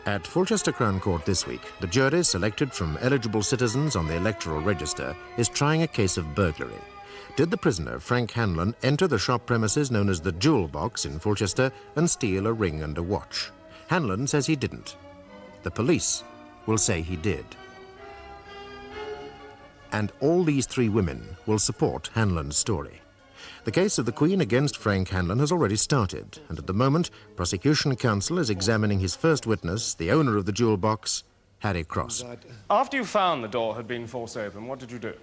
At Fulchester Crown Court this week, the jury, selected from eligible citizens on the electoral register, is trying a case of burglary. Did the prisoner, Frank Hanlon, enter the shop premises known as the Jewel Box in Fulchester and steal a ring and a watch? Hanlon says he didn't. The police will say he did. And all these three women will support Hanlon's story. The case of the Queen against Frank Hanlon has already started, and at the moment, prosecution counsel is examining his first witness, the owner of the jewel box, Harry Cross. After you found the door had been forced open, what did you do?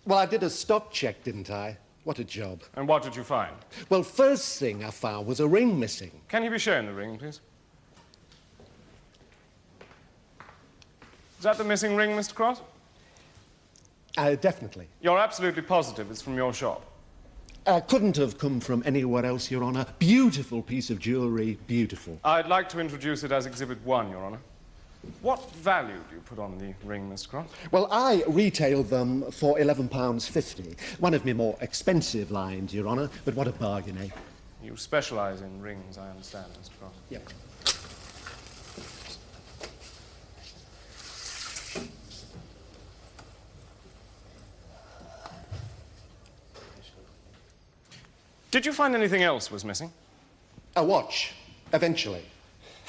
Well, I did a stock check, didn't I? What a job. And what did you find? Well, first thing I found was a ring missing. Can you be shown the ring, please? Is that the missing ring, Mr. Cross? Definitely. You're absolutely positive it's from your shop? Couldn't have come from anywhere else, Your Honour. Beautiful piece of jewellery, beautiful. I'd like to introduce it as Exhibit 1, Your Honour. What value do you put on the ring, Mr. Cross? Well, I retail them for £11.50. One of my more expensive lines, Your Honour, but what a bargain, eh? You specialise in rings, I understand, Mr. Cross. Yep. Did you find anything else was missing? A watch, eventually.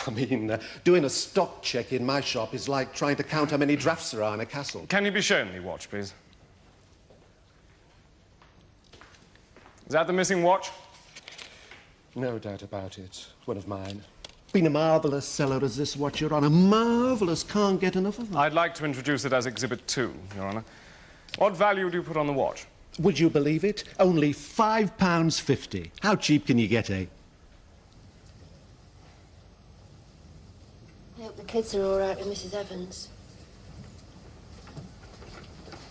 I mean, doing a stock check in my shop is like trying to count how many drafts there are in a castle. Can you be shown the watch, please? Is that the missing watch? No doubt about it. One of mine. Been a marvellous seller as this watch, Your Honour. Marvellous. Can't get enough of them. I'd like to introduce it as Exhibit 2, Your Honour. What value do you put on the watch? Would you believe it? Only £5.50. How cheap can you get, eh? I hope the kids are all right with Mrs. Evans.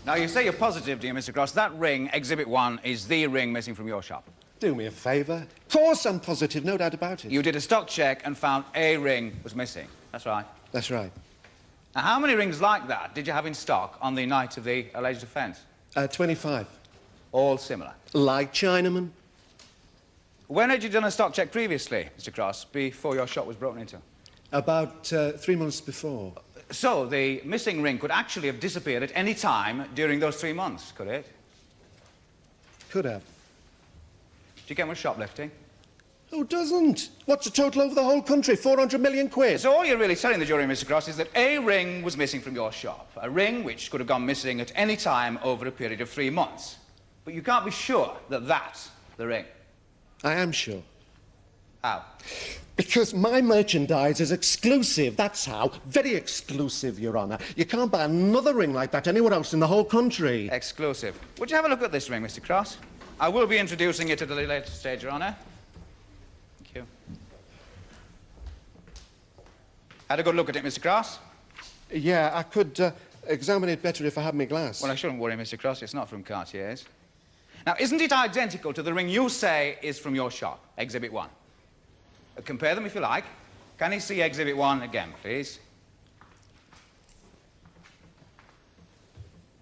Now, you say you're positive, dear Mr. Cross, that ring, Exhibit 1, is the ring missing from your shop. Do me a favour. Of course I'm positive, no doubt about it. You did a stock check and found a ring was missing. That's right. That's right. Now, how many rings like that did you have in stock on the night of the alleged offence? 25. All similar. Like Chinaman. When had you done a stock check previously, Mr. Cross, before your shop was broken into? About 3 months before. So, the missing ring could actually have disappeared at any time during those 3 months, could it? Could have. Did you get much shoplifting? Who doesn't? What's the total over the whole country? 400 million quid. So all you're really telling the jury, Mr. Cross, is that a ring was missing from your shop. A ring which could have gone missing at any time over a period of 3 months. But you can't be sure that that's the ring. I am sure. How? Because my merchandise is exclusive, that's how. Very exclusive, Your Honour. You can't buy another ring like that anywhere else in the whole country. Exclusive. Would you have a look at this ring, Mr. Cross? I will be introducing it at a later stage, Your Honour. Thank you. Had a good look at it, Mr. Cross? Yeah, I could examine it better if I had my glass. Well, I shouldn't worry, Mr. Cross. It's not from Cartier's. Now, isn't it identical to the ring you say is from your shop, Exhibit 1? Compare them if you like. Can you see Exhibit 1 again, please?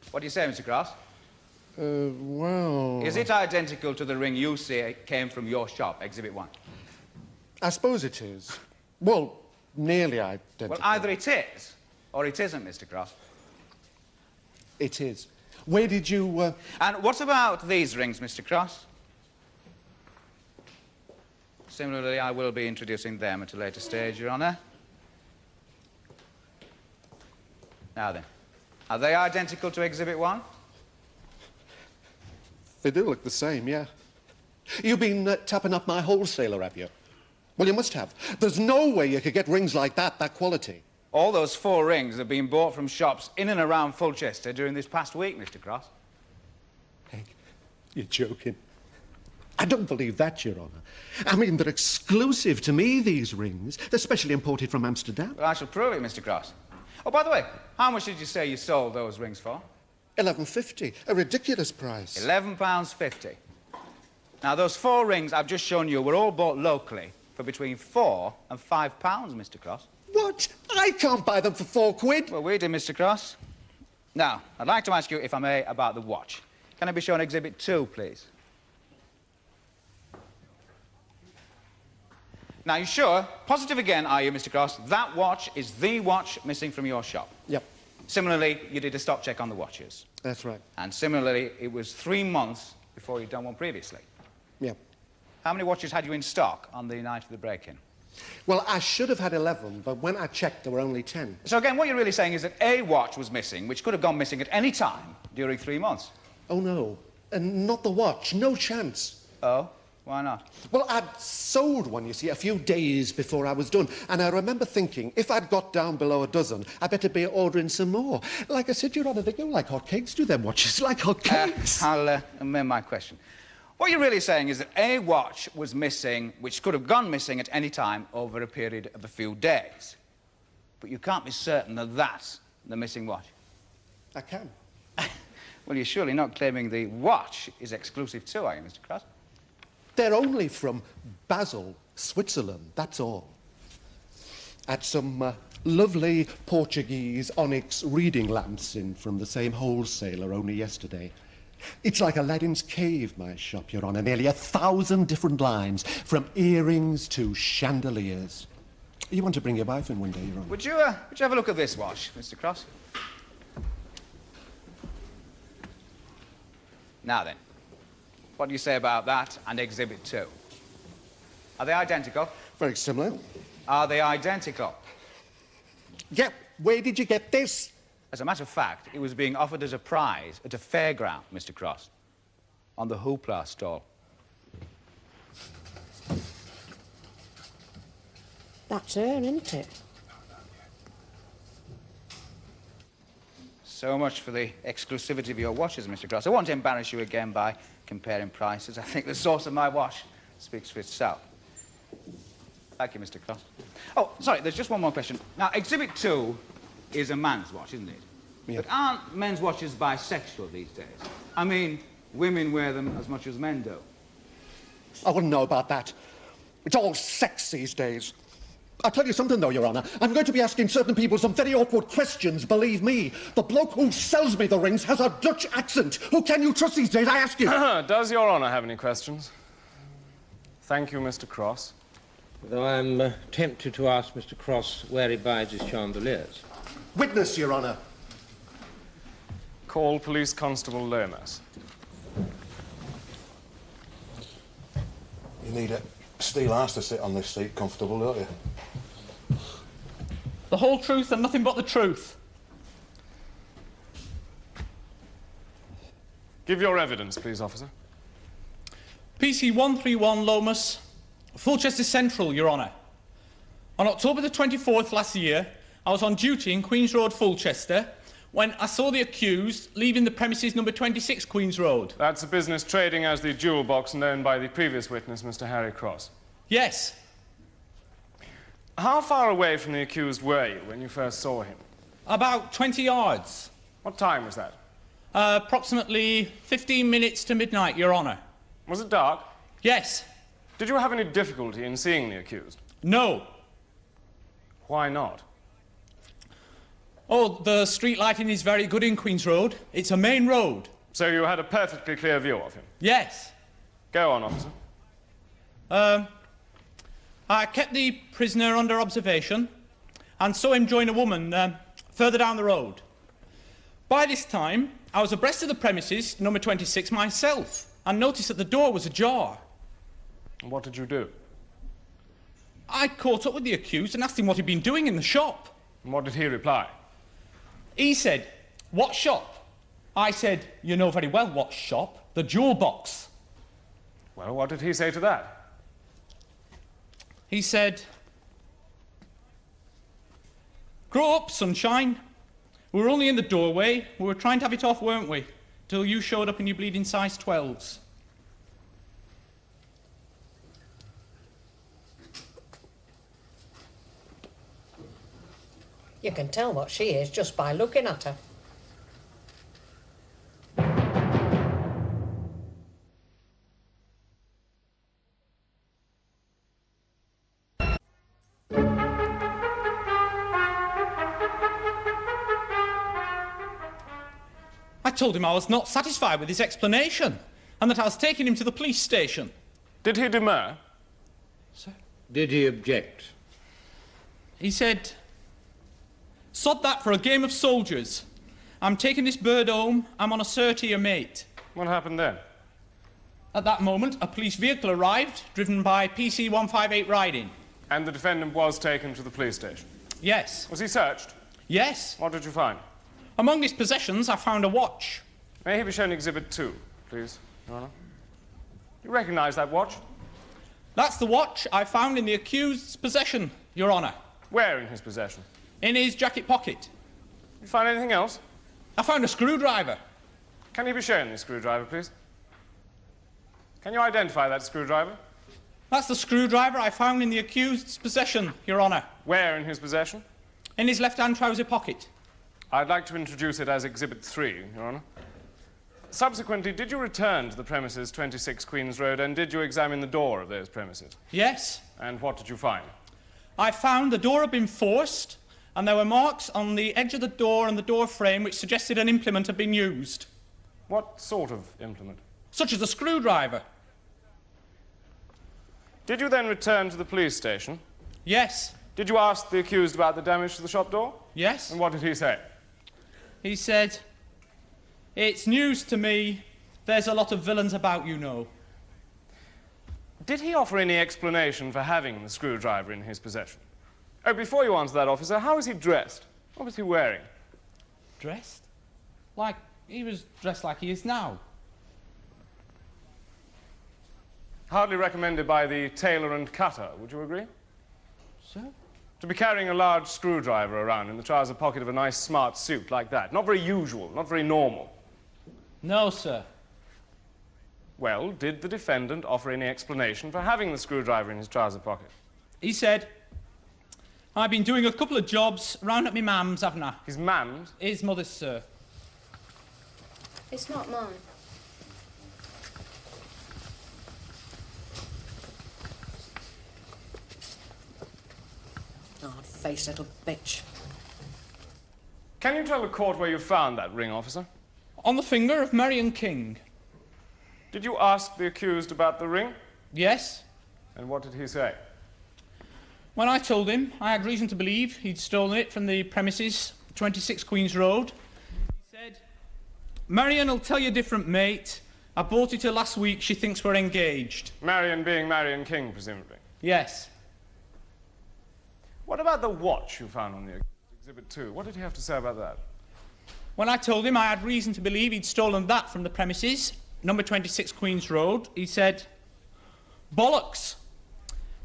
What do you say, Mr. Cross? Well... Is it identical to the ring you say came from your shop, Exhibit 1? I suppose it is. Well, nearly identical. Well, either it is or it isn't, Mr. Cross. It is. Where did you... And what about these rings, Mr. Cross? Similarly, I will be introducing them at a later stage, Your Honour. Now then, are they identical to Exhibit 1? They do look the same, yeah. You've been tapping up my wholesaler, have you? Well, you must have. There's no way you could get rings like that quality. All those 4 rings have been bought from shops in and around Fulchester during this past week, Mr. Cross. Hank, you're joking. I don't believe that, Your Honour. I mean, they're exclusive to me, these rings. They're specially imported from Amsterdam. Well, I shall prove it, Mr. Cross. Oh, by the way, how much did you say you sold those rings for? £11.50. A ridiculous price. £11.50. Now, those 4 rings I've just shown you were all bought locally for between £4 and £5, Mr. Cross. What? I can't buy them for £4. Well, we did, Mr. Cross. Now, I'd like to ask you, if I may, about the watch. Can I be shown Exhibit 2, please? Now, you sure, positive again, are you, Mr. Cross? That watch is the watch missing from your shop. Yep, Similarly, you did a stock check on the watches. that's right. And similarly, it was 3 months before you'd done one previously. Yep. How many watches had you in stock on the night of the break-in? Well, I should have had 11, but when I checked, there were only 10. So again, what you're really saying is that a watch was missing, which could have gone missing at any time during 3 months. Oh, no. And not the watch. No chance. Oh? Why not? Well, I'd sold one, you see, a few days before I was done. And I remember thinking, if I'd got down below a dozen, I better be ordering some more. Like I said, Your Honour, they go like hotcakes, do them watches, like hotcakes. I'll amend my question. What you're really saying is that a watch was missing, which could have gone missing at any time over a period of a few days. But you can't be certain that that's the missing watch. I can. Well, you're surely not claiming the watch is exclusive too, are you, Mr. Cross? They're only from Basel, Switzerland, that's all. Had some lovely Portuguese onyx reading lamps in from the same wholesaler only yesterday. It's like Aladdin's cave, my shop, Your Honour. Nearly 1,000 different lines, from earrings to chandeliers. You want to bring your wife in one day, Your Honour? Would you have a look at this watch, Mr. Cross? Now then, what do you say about that and Exhibit 2? Are they identical? Very similar. Are they identical? Yeah, where did you get this? As a matter of fact, it was being offered as a prize at a fairground, Mr. Cross, on the hoopla stall. That's her, isn't it? So much for the exclusivity of your watches, Mr. Cross. I won't embarrass you again by comparing prices. I think the source of my watch speaks for itself. Thank you, Mr. Cross. Oh, sorry, there's just one more question. Now, Exhibit 2 is a man's watch, isn't it? Yeah. But aren't men's watches bisexual these days? I mean, women wear them as much as men do. I wouldn't know about that. It's all sex these days. I'll tell you something, though, Your Honour. I'm going to be asking certain people some very awkward questions, believe me. The bloke who sells me the rings has a Dutch accent. Who can you trust these days, I ask you? Does Your Honour have any questions? Thank you, Mr. Cross. Though I'm tempted to ask Mr. Cross where he buys his chandeliers. Witness, Your Honour. Call Police Constable Lomas. You need a steel arse to sit on this seat comfortable, don't you? The whole truth and nothing but the truth. Give your evidence, please, officer. PC 131 Lomas, Fulchester Central, Your Honour. On October the 24th last year, I was on duty in Queen's Road, Fulchester, when I saw the accused leaving the premises number 26 Queen's Road. That's a business trading as the jewel box known by the previous witness, Mr. Harry Cross. Yes. How far away from the accused were you when you first saw him? About 20 yards. What time was that? Approximately 15 minutes to midnight, Your Honour. Was it dark? Yes. Did you have any difficulty in seeing the accused? No. Why not? Oh, the street lighting is very good in Queen's Road. It's a main road. So you had a perfectly clear view of him? Yes. Go on, officer. I kept the prisoner under observation and saw him join a woman further down the road. By this time, I was abreast of the premises, number 26, myself, and noticed that the door was ajar. And what did you do? I caught up with the accused and asked him what he'd been doing in the shop. And what did he reply? He said, "What shop?" I said, "You know very well what shop, the jewel box." Well, what did he say to that? He said, "Grow up, sunshine. We were only in the doorway. We were trying to have it off, weren't we? Till you showed up in your bleeding size 12s. You can tell what she is just by looking at her. I told him I was not satisfied with his explanation and that I was taking him to the police station. Did he demur? Sir? Did he object? He said, "Sod that for a game of soldiers. I'm taking this bird home. I'm on a cert here, mate." What happened then? At that moment, a police vehicle arrived, driven by PC 158 Riding. And the defendant was taken to the police station. Yes. Was he searched? Yes. What did you find? Among his possessions, I found a watch. May he be shown Exhibit 2, please, Your Honour? Do you recognise that watch? That's the watch I found in the accused's possession, Your Honour. Where in his possession? In his jacket pocket. Did you find anything else? I found a screwdriver. Can he be shown the screwdriver, please? Can you identify that screwdriver? That's the screwdriver I found in the accused's possession, Your Honour. Where in his possession? In his left-hand trouser pocket. I'd like to introduce it as Exhibit 3, Your Honour. Subsequently, did you return to the premises 26 Queen's Road and did you examine the door of those premises? Yes. And what did you find? I found the door had been forced and there were marks on the edge of the door and the door frame which suggested an implement had been used. What sort of implement? Such as a screwdriver. Did you then return to the police station? Yes. Did you ask the accused about the damage to the shop door? Yes. And what did he say? He said, "It's news to me. There's a lot of villains about, you know." Did he offer any explanation for having the screwdriver in his possession? Oh, before you answer that, officer, how was he dressed? What was he wearing? Dressed? Like, he was dressed like he is now. Hardly recommended by the tailor and cutter, would you agree? Sir? To be carrying a large screwdriver around in the trouser pocket of a nice smart suit like that. Not very usual, not very normal. No, sir. Well, did the defendant offer any explanation for having the screwdriver in his trouser pocket? He said, "I've been doing a couple of jobs round at my mum's, haven't I?" His mam's? His mother's, sir. It's not mine. Hard-faced little bitch. Can you tell the court where you found that ring, officer? On the finger of Marion King. Did you ask the accused about the ring? Yes. And what did he say? When I told him I had reason to believe he'd stolen it from the premises, 26 Queen's Road, he said, "Marion will tell you different, mate. I bought it her last week. She thinks we're engaged." Marion being Marion King, presumably. Yes. What about the watch you found on the Exhibit 2? What did he have to say about that? When I told him I had reason to believe he'd stolen that from the premises, number 26 Queen's Road, he said, "Bollocks.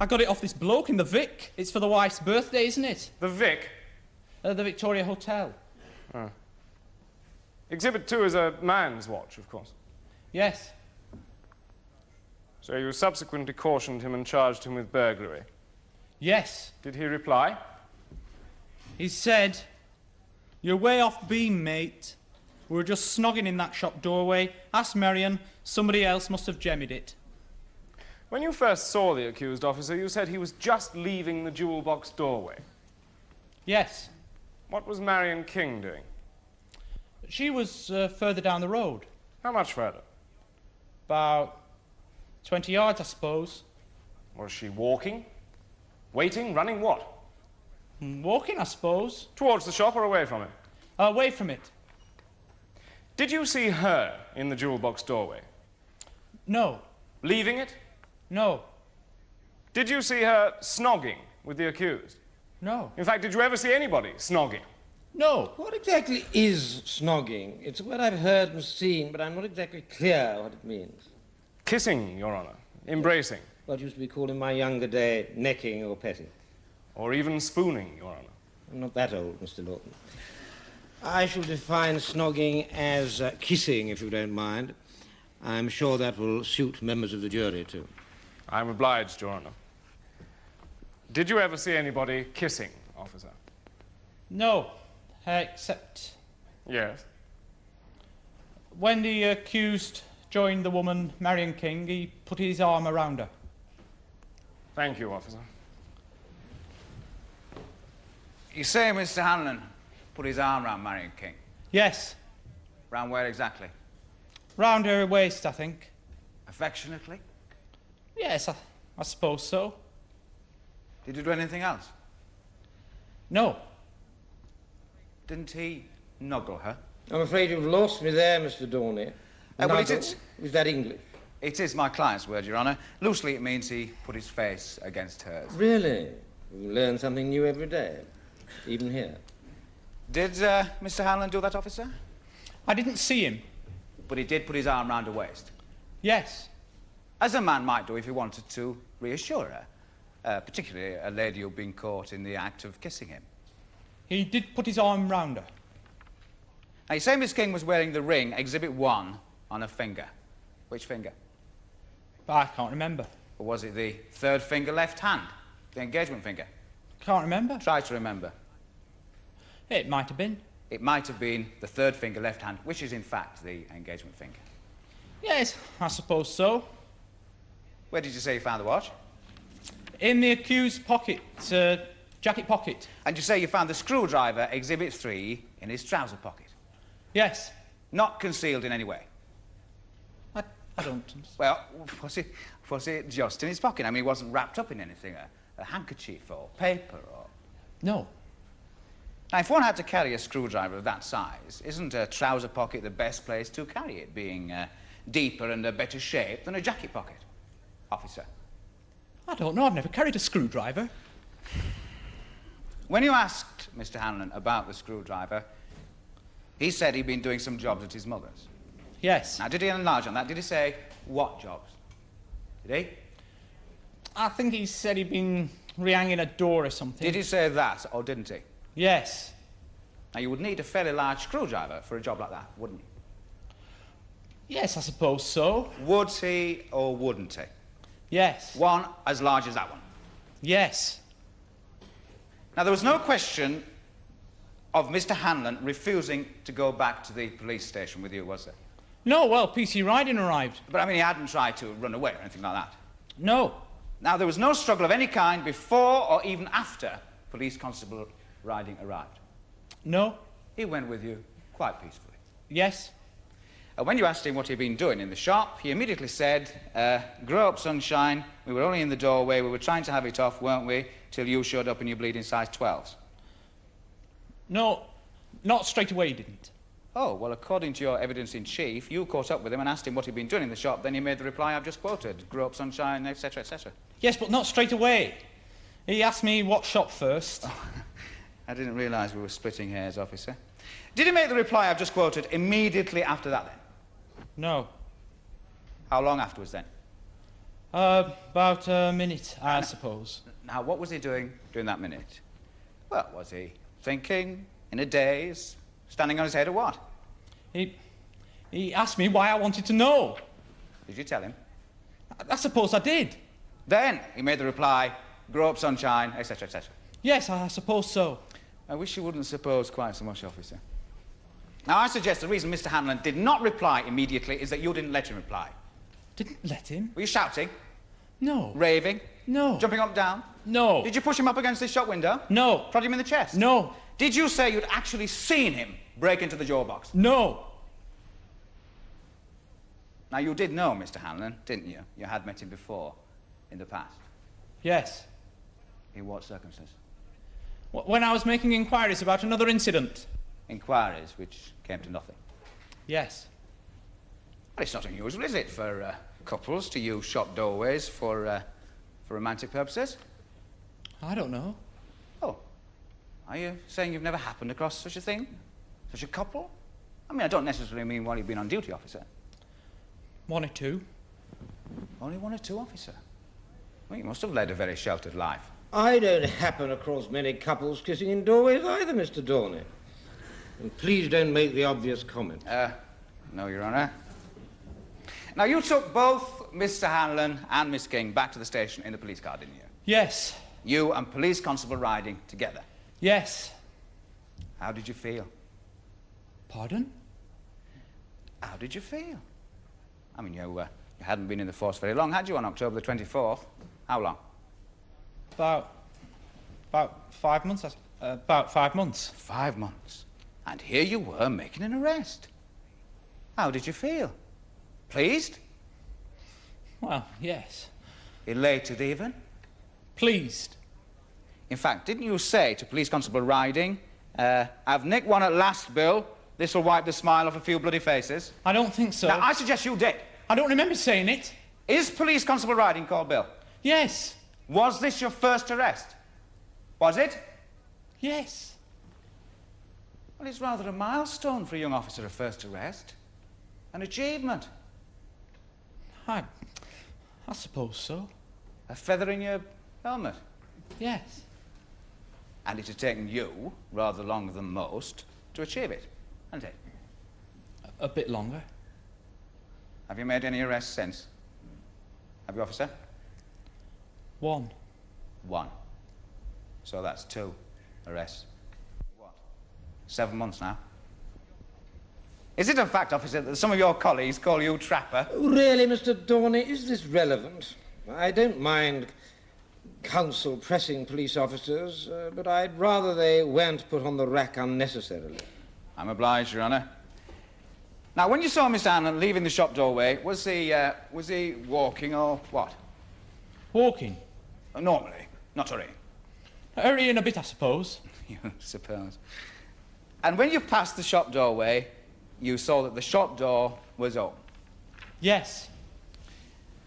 I got it off this bloke in the Vic. It's for the wife's birthday, isn't it?" The Vic? The Victoria Hotel. Oh. Exhibit 2 is a man's watch, of course. Yes. So you subsequently cautioned him and charged him with burglary. Yes. Did he reply? He said, "You're way off beam, mate. We were just snogging in that shop doorway. Ask Marion. Somebody else must have jemmied it." When you first saw the accused officer, you said he was just leaving the jewel box doorway. Yes. What was Marion King doing? She was further down the road. How much further? About 20 yards, I suppose. Was she walking? Waiting? Running? What? Walking, I suppose. Towards the shop or away from it? Away from it. Did you see her in the jewel box doorway? No. Leaving it? No. Did you see her snogging with the accused? No. In fact, did you ever see anybody snogging? No. What exactly is snogging? It's a word I've heard and seen, but I'm not exactly clear what it means. Kissing, Your Honour. Embracing. What used to be called in my younger day necking or petting. Or even spooning, Your Honour. I'm not that old, Mr. Lawton. I shall define snogging as kissing, if you don't mind. I'm sure that will suit members of the jury, too. I'm obliged, Your Honour. Did you ever see anybody kissing, officer? No. Except Yes. when the accused joined the woman, Marion King, he put his arm around her. Thank you, officer. You say Mr. Hanlon put his arm round Marion King? Yes. Round where exactly? Round her waist, I think. Affectionately? Yes, I suppose so. Did you do anything else? No. Didn't he noggle her? I'm afraid you've lost me there, Mr. Dorney. Well, it is. Is that English? It is my client's word, Your Honour. Loosely, it means he put his face against hers. Really? You learn something new every day, even here. Did Mr. Hanlon do that, officer? I didn't see him. But he did put his arm round her waist. Yes. As a man might do if he wanted to reassure her, particularly a lady who'd been caught in the act of kissing him. He did put his arm round her. Now, you say Miss King was wearing the ring, Exhibit 1, on her finger. Which finger? I can't remember. Or was it the third finger left hand? The engagement finger? Can't remember. Try to remember. It might have been. It might have been the third finger left hand, which is in fact the engagement finger. Yes, I suppose so. Where did you say you found the watch? In the accused's pocket, jacket pocket. And you say you found the screwdriver, Exhibit 3, in his trouser pocket? Yes. Not concealed in any way? I don't. Well, was it just in his pocket? I mean, it wasn't wrapped up in anything, a handkerchief or paper or... No. Now, if one had to carry a screwdriver of that size, isn't a trouser pocket the best place to carry it, being deeper and a better shape than a jacket pocket, officer? I don't know. I've never carried a screwdriver. When you asked Mr. Hanlon about the screwdriver, he said he'd been doing some jobs at his mother's. Yes. Now, did he enlarge on that? Did he say what jobs? Did he? I think he said he'd been re-hanging a door or something. Did he say that, or didn't he? Yes. Now, you would need a fairly large screwdriver for a job like that, wouldn't you? Yes, I suppose so. Would he or wouldn't he? Yes. One as large as that one? Yes. Now, there was no question of Mr. Hanlon refusing to go back to the police station with you, was there? No, well, PC Riding arrived. But, I mean, he hadn't tried to run away or anything like that. No. Now, there was no struggle of any kind before or even after Police Constable Riding arrived. No. He went with you quite peacefully. Yes. And when you asked him what he'd been doing in the shop, he immediately said, grow up, sunshine. We were only in the doorway. We were trying to have it off, weren't we, till you showed up in your bleeding size 12s. No, not straight away he didn't. Oh, well, according to your evidence in chief, you caught up with him and asked him what he'd been doing in the shop. Then he made the reply I've just quoted, grow up, sunshine, etc., etc. Yes, but not straight away. He asked me what shop first. Oh, I didn't realise we were splitting hairs, officer. Did he make the reply I've just quoted immediately after that, then? No. How long afterwards, then? About a minute, I suppose. Now, what was he doing during that minute? Well, was he thinking, in a daze, standing on his head, or what? He asked me why I wanted to know. Did you tell him? I suppose I did. Then he made the reply, grow up, sunshine, etc., etc. Yes, I suppose so. I wish you wouldn't suppose quite so much, officer. Now, I suggest the reason Mr. Hanlon did not reply immediately is that you didn't let him reply. Didn't let him? Were you shouting? No. Raving? No. Jumping up and down? No. Did you push him up against the shop window? No. Prod him in the chest? No. Did you say you'd actually seen him break into the jaw box? No. Now, you did know Mr. Hanlon, didn't you? You had met him before, in the past. Yes. In what circumstances? When I was making inquiries about another incident. Inquiries which came to nothing. Yes. Well, it's not unusual, is it, for couples to use shop doorways for romantic purposes? I don't know. Oh. Are you saying you've never happened across such a thing? Such a couple? I mean, I don't necessarily mean while you've been on duty, officer. One or two. Only one or two, officer? Well, you must have led a very sheltered life. I don't happen across many couples kissing in doorways either, Mr. Dorney. And please don't make the obvious comment. No, Your Honour. Now, you took both Mr. Hanlon and Miss King back to the station in the police car, didn't you? Yes. You and Police Constable Riding together. Yes. How did you feel? Pardon? How did you feel? I mean, you hadn't been in the force very long, had you, on October the 24th? How long? About 5 months. About 5 months. 5 months. And here you were making an arrest. How did you feel? Pleased? Well, yes. Elated, even? Pleased. In fact, didn't you say to Police Constable Riding, I've nicked one at last, Bill. This'll wipe the smile off a few bloody faces? I don't think so. Now, I suggest you did. I don't remember saying it. Is Police Constable Riding called Bill? Yes. Was this your first arrest? Was it? Yes. Well, it's rather a milestone for a young officer, a first arrest. An achievement. I suppose so. A feather in your helmet. Yes. And it has taken you rather longer than most to achieve it, hasn't it? A bit longer. Have you made any arrests since? Have you, officer? One. One. So that's 2 arrests. What? 7 months now. Is it a fact, officer, that some of your colleagues call you Trapper? Really, Mr. Dorney, is this relevant? I don't mind counsel pressing police officers, but I'd rather they weren't put on the rack unnecessarily. I'm obliged, Your Honour. Now, when you saw Mr. Hanlon leaving the shop doorway, was he walking or what? Walking. Normally, not hurrying. Hurrying a bit, I suppose. You suppose. And when you passed the shop doorway, you saw that the shop door was open. Yes.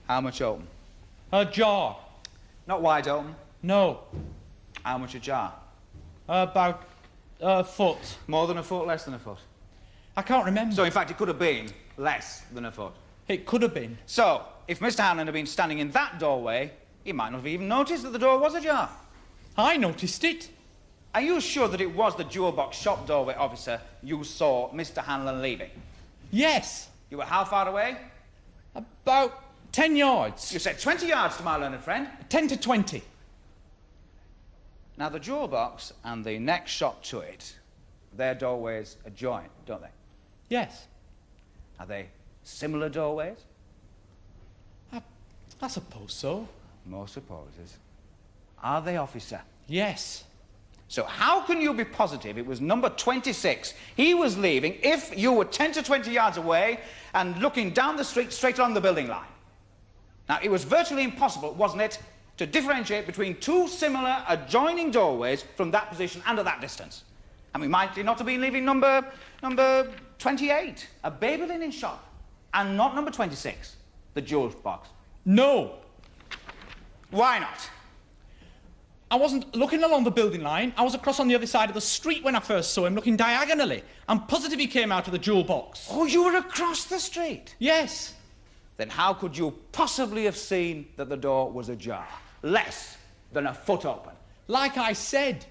How much open? Ajar. Not wide open. No. How much ajar? About a foot. More than a foot, less than a foot? I can't remember. So, in fact, it could have been less than a foot. It could have been. So, if Mr. Hanlon had been standing in that doorway, he might not have even noticed that the door was ajar. I noticed it. Are you sure that it was the jewel box shop doorway, officer, you saw Mr. Hanlon leaving? Yes. You were how far away? About 10 yards. You said 20 yards to my learned friend. 10 to 20. Now, the jewel box and the next shop to it, their doorways adjoin, don't they? Yes. Are they similar doorways? I suppose so. Most supposes. Are they, officer? Yes. So how can you be positive it was number 26 he was leaving if you were 10 to 20 yards away and looking down the street straight along the building line? Now, it was virtually impossible, wasn't it, to differentiate between 2 similar adjoining doorways from that position and at that distance. And we might not have been leaving number 28, a baby linen shop, and not number 26, the jewel box. No. Why not? I wasn't looking along the building line. I was across on the other side of the street when I first saw him, looking diagonally. I'm positive he came out of the jewel box. Oh, you were across the street? Yes. Then how could you possibly have seen that the door was ajar? Less than a foot open. Like I said,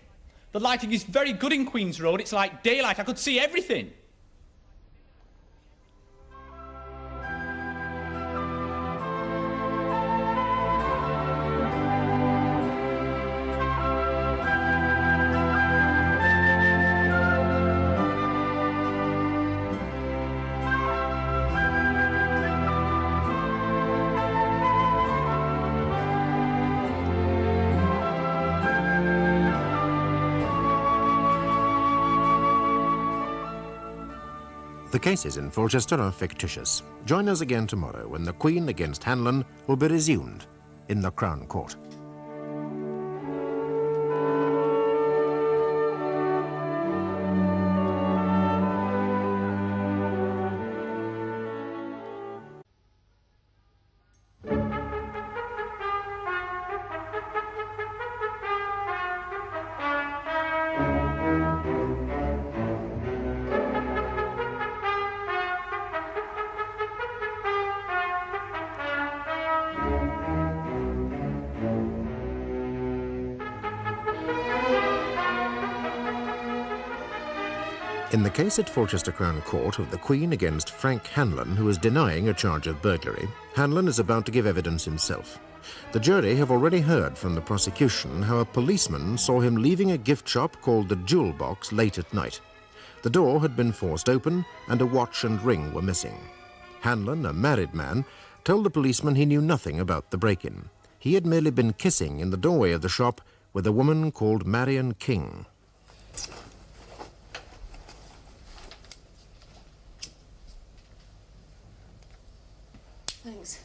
the lighting is very good in Queen's Road. It's like daylight. I could see everything. The cases in Fulchester are fictitious. Join us again tomorrow when the Queen against Hanlon will be resumed in the Crown Court. In the case at Fulchester Crown Court of the Queen against Frank Hanlon, who is denying a charge of burglary, Hanlon is about to give evidence himself. The jury have already heard from the prosecution how a policeman saw him leaving a gift shop called the Jewel Box late at night. The door had been forced open and a watch and ring were missing. Hanlon, a married man, told the policeman he knew nothing about the break-in. He had merely been kissing in the doorway of the shop with a woman called Marion King. Thanks.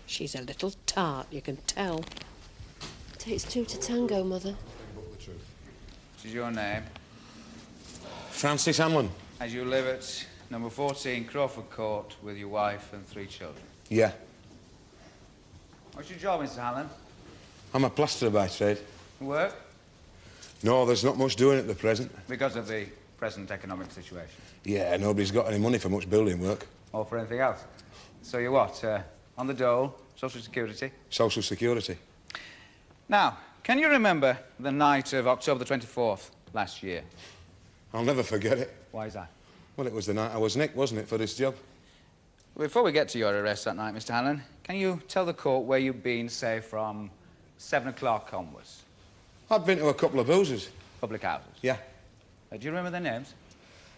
She's a little tart, you can tell. Takes two to tango, Mother. What is your name? Francis Hanlon. As you live at number 14 Crawford Court with your wife and 3 children. Yeah. What's your job, Mr. Hanlon? I'm a plasterer by trade. Work? No, there's not much doing at the present. Because of the present economic situation. Yeah, nobody's got any money for much building work. Or for anything else. So you're what? On the dole, Social Security? Social Security. Now, can you remember the night of October the 24th last year? I'll never forget it. Why is that? Well, it was the night I was nicked, wasn't it, for this job? Before we get to your arrest that night, Mr. Hanlon, can you tell the court where you've been, say, from 7 o'clock onwards? I'd been to a couple of boozers. Public houses? Yeah. Do you remember their names?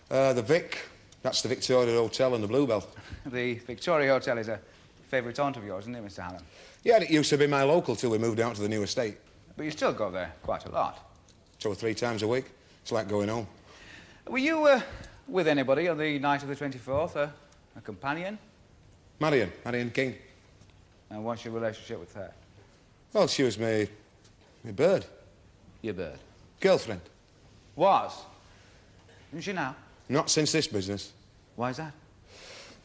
The Vic. That's the Victoria Hotel and the Bluebell. The Victoria Hotel is a favourite haunt of yours, isn't it, Mr. Hanlon? Yeah, it used to be my local till we moved out to the new estate. But you still go there quite a lot. 2 or 3 times a week. It's like going home. Were you with anybody on the night of the 24th? A companion? Marion King. And what's your relationship with her? Well, she was my bird. Your bird? Girlfriend. Was? Isn't she now? Not since this business. Why is that?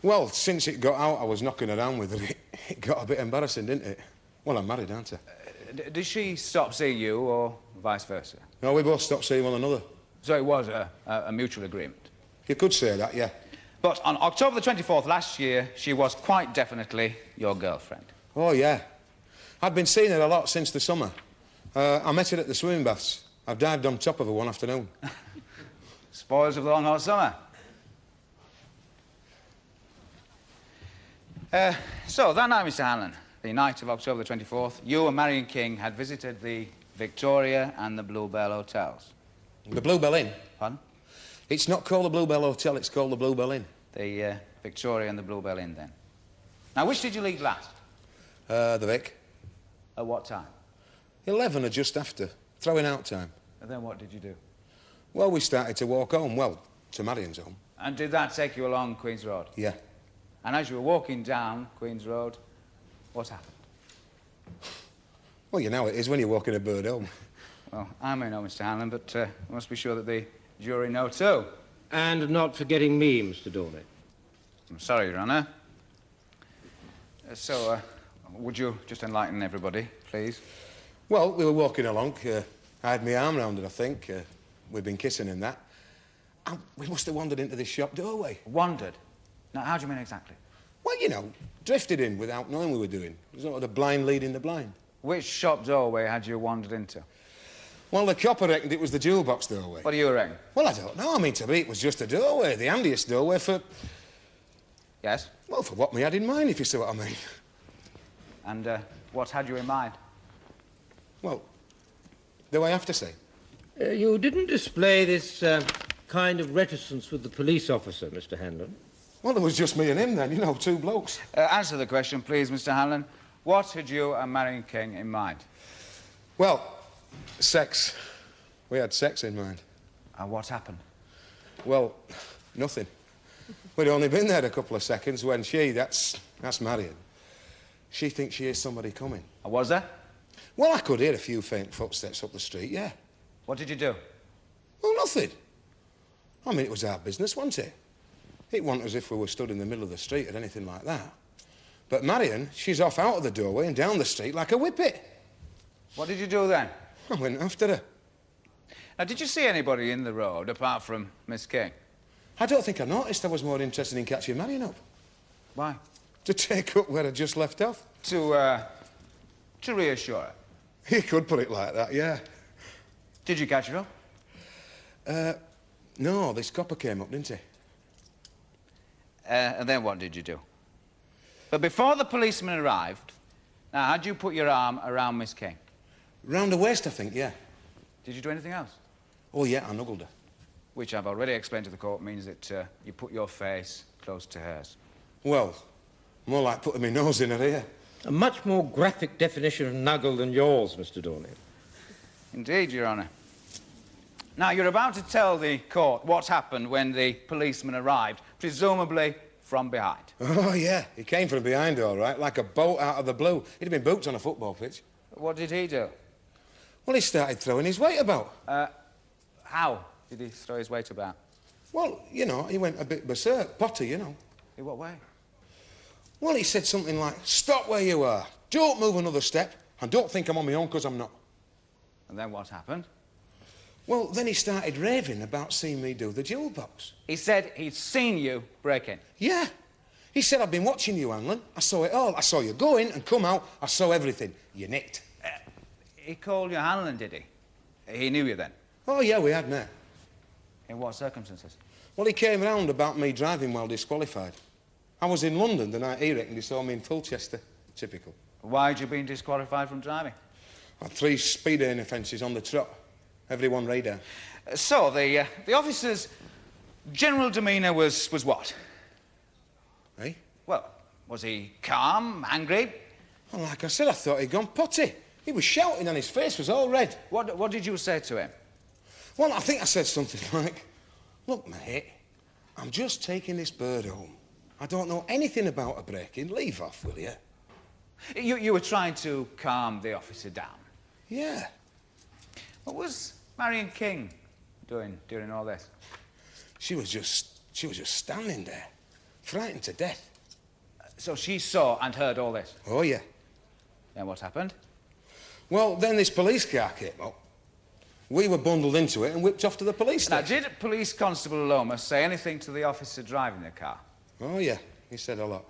Well, since it got out, I was knocking around with her. It got a bit embarrassing, didn't it? Well, I'm married, aren't I? Did she stop seeing you, or vice versa? No, we both stopped seeing one another. So it was a mutual agreement? You could say that, yeah. But on October the 24th last year, she was quite definitely your girlfriend. Oh, yeah. I'd been seeing her a lot since the summer. I met her at the swimming baths. I've dived on top of her one afternoon. Spoils of the long hot summer. So, that night, Mr. Hanlon, the night of October the 24th, you and Marion King had visited the Victoria and the Bluebell hotels. The Bluebell Inn? Pardon? It's not called the Bluebell Hotel, it's called the Bluebell Inn. The Victoria and the Bluebell Inn, then. Now, which did you leave last? The Vic. At what time? 11 or just after. Throwing out time. And then what did you do? Well, we started to walk home. Well, to Marion's home. And did that take you along Queen's Road? Yeah. And as you were walking down Queen's Road, what happened? Well, you know it is when you're walking a bird home. Well, I may know, Mr. Hanlon, but I must be sure that the jury know too. And not forgetting me, Mr. Dorney. I'm sorry, Your Honour. Would you just enlighten everybody, please? Well, we were walking along. I had my arm round her, I think. We'd been kissing and that. And we must have wandered into this shop doorway. Wandered? Now, how do you mean exactly? Well, you know, drifted in without knowing we were doing. It was sort of the blind leading the blind. Which shop doorway had you wandered into? Well, the copper reckoned it was the jewel box doorway. What do you reckon? Well, I don't know. I mean, to me, it was just a doorway, the handiest doorway for... Yes? Well, for what me had in mind, if you see what I mean. And what had you in mind? Well, do I have to say? You didn't display this kind of reticence with the police officer, Mr. Hanlon. Well, it was just me and him then, you know, 2 blokes. Answer the question, please, Mr. Hanlon. What had you and Marion King in mind? Well, sex. We had sex in mind. And what happened? Well, nothing. We'd only been there a couple of seconds when that's Marion. She thinks she hears somebody coming. Was there? Well, I could hear a few faint footsteps up the street, yeah. What did you do? Well, nothing. I mean, it was our business, wasn't it? It wasn't as if we were stood in the middle of the street or anything like that. But Marion, she's off out of the doorway and down the street like a whippet. What did you do then? I went after her. Now, did you see anybody in the road apart from Miss King? I don't think I noticed. I was more interested in catching Marion up. Why? To take up where I just left off. To reassure her? You could put it like that, yeah. Did you catch her up? No, this copper came up, didn't he? And then what did you do? But before the policeman arrived, now, how'd you put your arm around Miss King? Round the waist, I think, yeah. Did you do anything else? Oh, yeah, I nuggled her. Which I've already explained to the court means that you put your face close to hers. Well, more like putting my nose in her ear. A much more graphic definition of nuggle than yours, Mr. Dorney. Indeed, Your Honour. Now, you're about to tell the court what happened when the policeman arrived, presumably from behind. Oh, yeah, he came from behind, all right, like a bolt out of the blue. He'd have been booked on a football pitch. What did he do? Well, he started throwing his weight about. How did he throw his weight about? Well, you know, he went a bit berserk, potty, you know. In what way? Well, he said something like, stop where you are, don't move another step, and don't think I'm on my own, because I'm not. And then what happened? Well, then he started raving about seeing me do the jewel box. He said he'd seen you break in. Yeah. He said, I've been watching you, Hanlon. I saw it all. I saw you go in and come out. I saw everything. You nicked. He called you Hanlon, did he? He knew you then? Oh, yeah, we had met. In what circumstances? Well, he came round about me driving while disqualified. I was in London the night he reckoned he saw me in Fulchester. Typical. Why'd you been disqualified from driving? I had 3 speeding offences on the trot. Everyone radar. So, the officer's general demeanour was what? Eh? Well, was he calm, angry? Well, like I said, I thought he'd gone potty. He was shouting and his face was all red. What did you say to him? Well, I think I said something like, look, mate, I'm just taking this bird home. I don't know anything about a break-in. Leave off, will you? You were trying to calm the officer down. Yeah. What was Marion King doing during all this? She was just standing there, frightened to death. So she saw and heard all this? Oh, yeah. And what happened? Well, then this police car came up. We were bundled into it and whipped off to the police Now, station. did Police Constable Lomas say anything to the officer driving the car? Oh, yeah. He said a lot.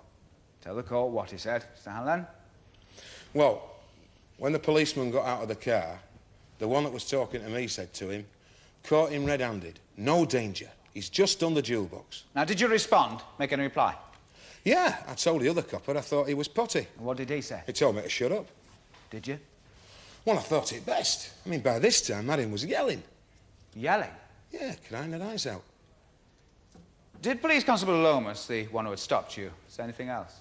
Tell the court what he said, Mr. Hanlon. Well, when the policeman got out of the car, the one that was talking to me said to him, caught him red-handed, no danger. He's just done the jewel box. Now, did you respond? Make any reply? Yeah, I told the other copper I thought he was potty. And what did he say? He told me to shut up. Did you? Well, I thought it best. I mean, by this time, Marion was yelling. Yelling? Yeah, crying her eyes out. Did Police Constable Lomas, the one who had stopped you, say anything else?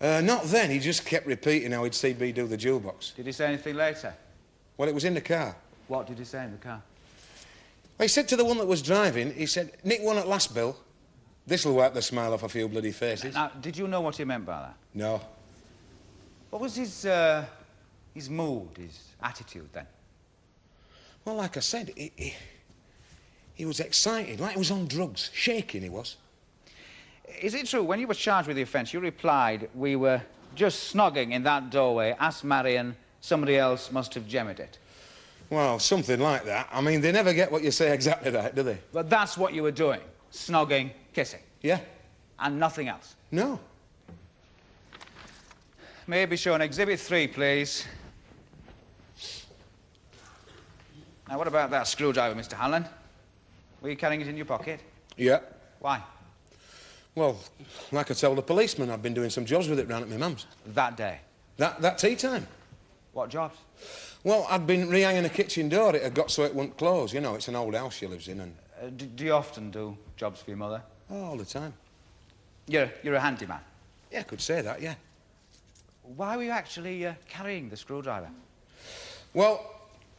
Not then. He just kept repeating how he'd seen me do the jewel box. Did he say anything later? Well, it was in the car. What did he say in the car? He said to the one that was driving, he said, nick one at last, Bill. This'll wipe the smile off a few bloody faces. Now, did you know what he meant by that? No. What was his mood, his attitude then? Well, like I said, he was excited, like he was on drugs. Shaking, he was. Is it true, when you were charged with the offence, you replied, we were just snogging in that doorway, asked Marion, somebody else must have gemmed it? Well, something like that. I mean, they never get what you say exactly right, do they? But that's what you were doing, snogging, kissing. Yeah. And nothing else. No. May I be shown Exhibit 3, please. Now, what about that screwdriver, Mr. Hanlon? Were you carrying it in your pocket? Yeah. Why? Well, like I told the policeman, I've been doing some jobs with it round at my mum's. That day? That tea time. What jobs? Well, I'd been rehanging a kitchen door. It had got so it wouldn't close. You know, it's an old house she lives in, and... Do you often do jobs for your mother? Oh, all the time. You're a handyman? Yeah, I could say that, yeah. Why were you actually carrying the screwdriver? Well,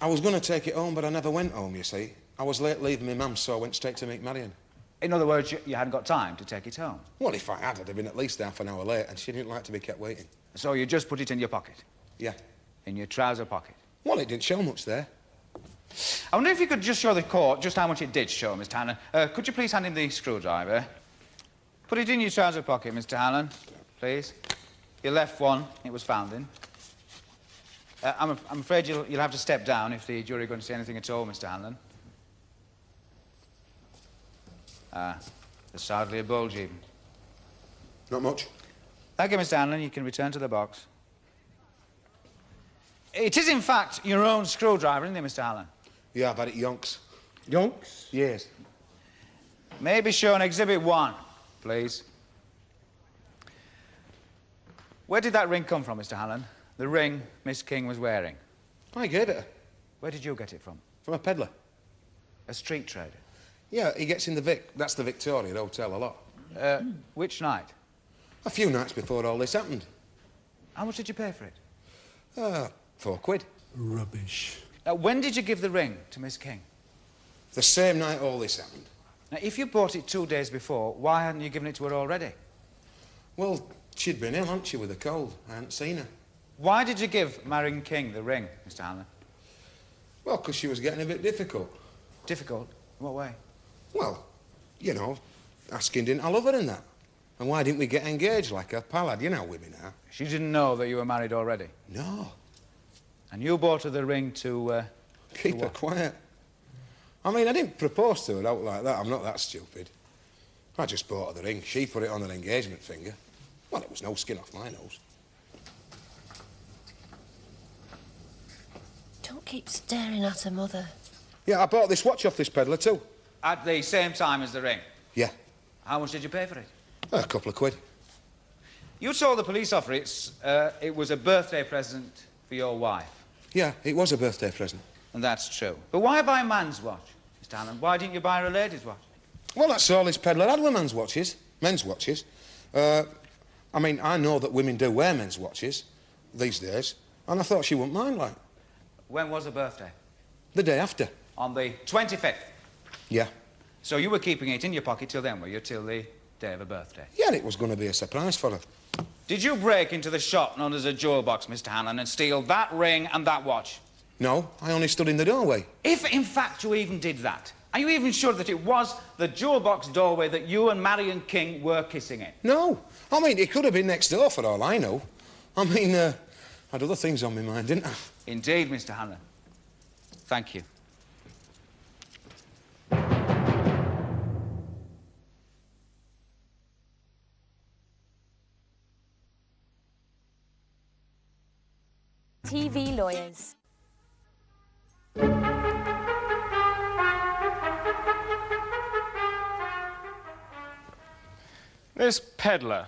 I was going to take it home, but I never went home, you see. I was late leaving my mum, so I went straight to meet Marion. In other words, you hadn't got time to take it home? Well, if I had, I'd have been at least half an hour late, and she didn't like to be kept waiting. So you just put it in your pocket? Yeah. In your trouser pocket? Well, it didn't show much there. I wonder if you could just show the court just how much it did show, Mr. Hanlon. Could you please hand him the screwdriver? Put it in your trouser pocket, Mr. Hanlon, please. Your left one, it was found in. I'm afraid you'll have to step down if the jury are going to say anything at all, Mr. Hanlon. There's hardly a bulge, even. Not much. Thank you, Mr. Hanlon. You can return to the box. It is, in fact, your own screwdriver, isn't it, Mr. Hanlon? Yeah, I've had it yonks. Yonks? Yes. May be shown Exhibit 1, please. Where did that ring come from, Mr. Hanlon? The ring Miss King was wearing? I gave it her. Where did you get it from? From a peddler. A street trader? Yeah, he gets in the Vic. That's the Victoria Hotel a lot. Which night? A few nights before all this happened. How much did you pay for it? £4. Rubbish. When did you give the ring to Miss King? The same night all this happened. Now, if you bought it 2 days before, why hadn't you given it to her already? Well, she'd been ill, hadn't she, with a cold. I hadn't seen her. Why did you give Marion King the ring, Mr. Hanlon? Well, because she was getting a bit difficult. Difficult? In what way? Well, you know, asking didn't I love her and that. And why didn't we get engaged like her pal had? You know how women are. She didn't know that you were married already? No. And you bought her the ring to, Keep her quiet. I mean, I didn't propose to her out like that. I'm not that stupid. I just bought her the ring. She put it on her engagement finger. Well, it was no skin off my nose. Don't keep staring at her, Mother. Yeah, I bought this watch off this peddler too. At the same time as the ring? Yeah. How much did you pay for it? A couple of quid. You told the police officer it was a birthday present for your wife. Yeah, it was a birthday present. And that's true. But why buy a man's watch, Mr. Hanlon? Why didn't you buy her a lady's watch? Well, that's all this peddler had were men's watches. Men's watches. I mean, I know that women do wear men's watches these days, and I thought she wouldn't mind, like. When was her birthday? The day after. On the 25th? Yeah. So you were keeping it in your pocket till then, were you? Till the day of her birthday? Yeah, it was going to be a surprise for her. Did you break into the shop known as a jewel box, Mr. Hanlon, and steal that ring and that watch? No, I only stood in the doorway. If, in fact, you even did that, are you even sure that it was the jewel box doorway that you and Marion King were kissing in? No. I mean, it could have been next door for all I know. I mean, I had other things on my mind, didn't I? Indeed, Mr. Hanlon. Thank you. TV lawyers. This peddler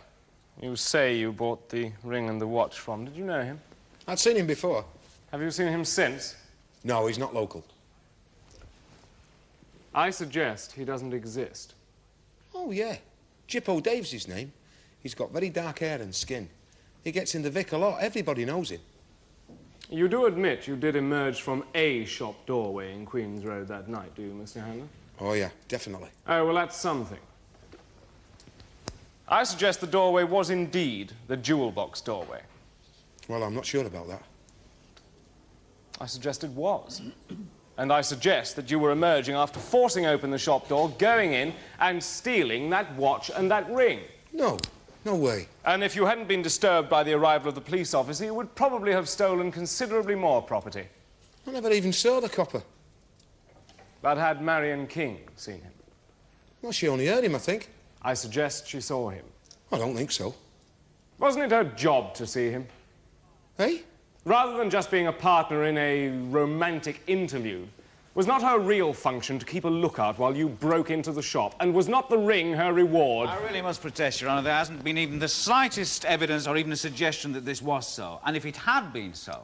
you say you bought the ring and the watch from, did you know him? I'd seen him before. Have you seen him since? No, he's not local. I suggest he doesn't exist. Oh, yeah. Jippo Dave's his name. He's got very dark hair and skin. He gets in the Vic a lot. Everybody knows him. You do admit you did emerge from a shop doorway in Queen's Road that night, do you, Mr. Hanlon? Oh, yeah, definitely. Oh, well, that's something. I suggest the doorway was indeed the jewel box doorway. Well, I'm not sure about that. I suggest it was. And I suggest that you were emerging after forcing open the shop door, going in and stealing that watch and that ring. No, no way. And if you hadn't been disturbed by the arrival of the police officer, you would probably have stolen considerably more property. I never even saw the copper. But had Marion King seen him? Well, she only heard him, I think. I suggest she saw him. I don't think so. Wasn't it her job to see him? Hey? Rather than just being a partner in a romantic interlude, was not her real function to keep a lookout while you broke into the shop? And was not the ring her reward? I really must protest, Your Honour. There hasn't been even the slightest evidence or even a suggestion that this was so. And if it had been so,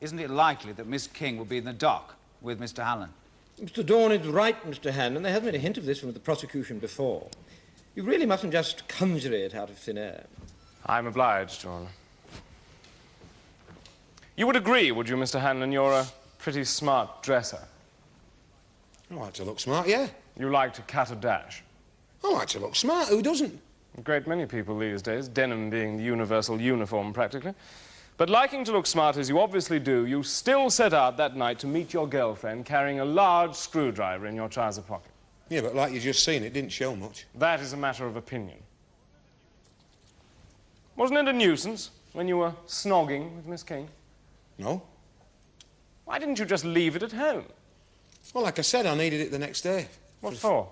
isn't it likely that Miss King would be in the dock with Mr. Hanlon? Mr. Dawn is right, Mr. Hanlon. There hasn't been a hint of this from the prosecution before. You really mustn't just conjure it out of thin air. I'm obliged, Your Honour. You would agree, would you, Mr. Hanlon, you're a pretty smart dresser? I like to look smart, yeah. You like to cut a dash? I like to look smart. Who doesn't? A great many people these days, denim being the universal uniform, practically. But liking to look smart as you obviously do, you still set out that night to meet your girlfriend carrying a large screwdriver in your trouser pocket. Yeah, but like you just seen, it didn't show much. That is a matter of opinion. Wasn't it a nuisance when you were snogging with Miss King? No. Why didn't you just leave it at home? Well, like I said, I needed it the next day. What for?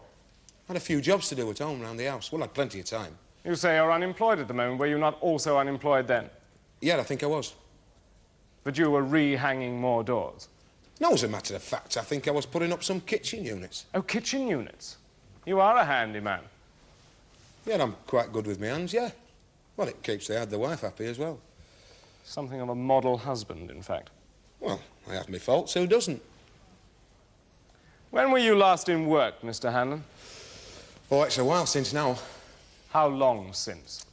I had a few jobs to do at home around the house. Well, I had plenty of time. You say you're unemployed at the moment. Were you not also unemployed then? Yeah, I think I was. But you were re-hanging more doors? No, as a matter of fact, I think I was putting up some kitchen units. Oh, kitchen units? You are a handy man. Yeah, I'm quite good with my hands, yeah. Well, it keeps the wife happy as well. Something of a model husband, in fact. Well, I have my faults, who doesn't? When were you last in work, Mr. Hanlon? Oh, it's a while since now. How long since?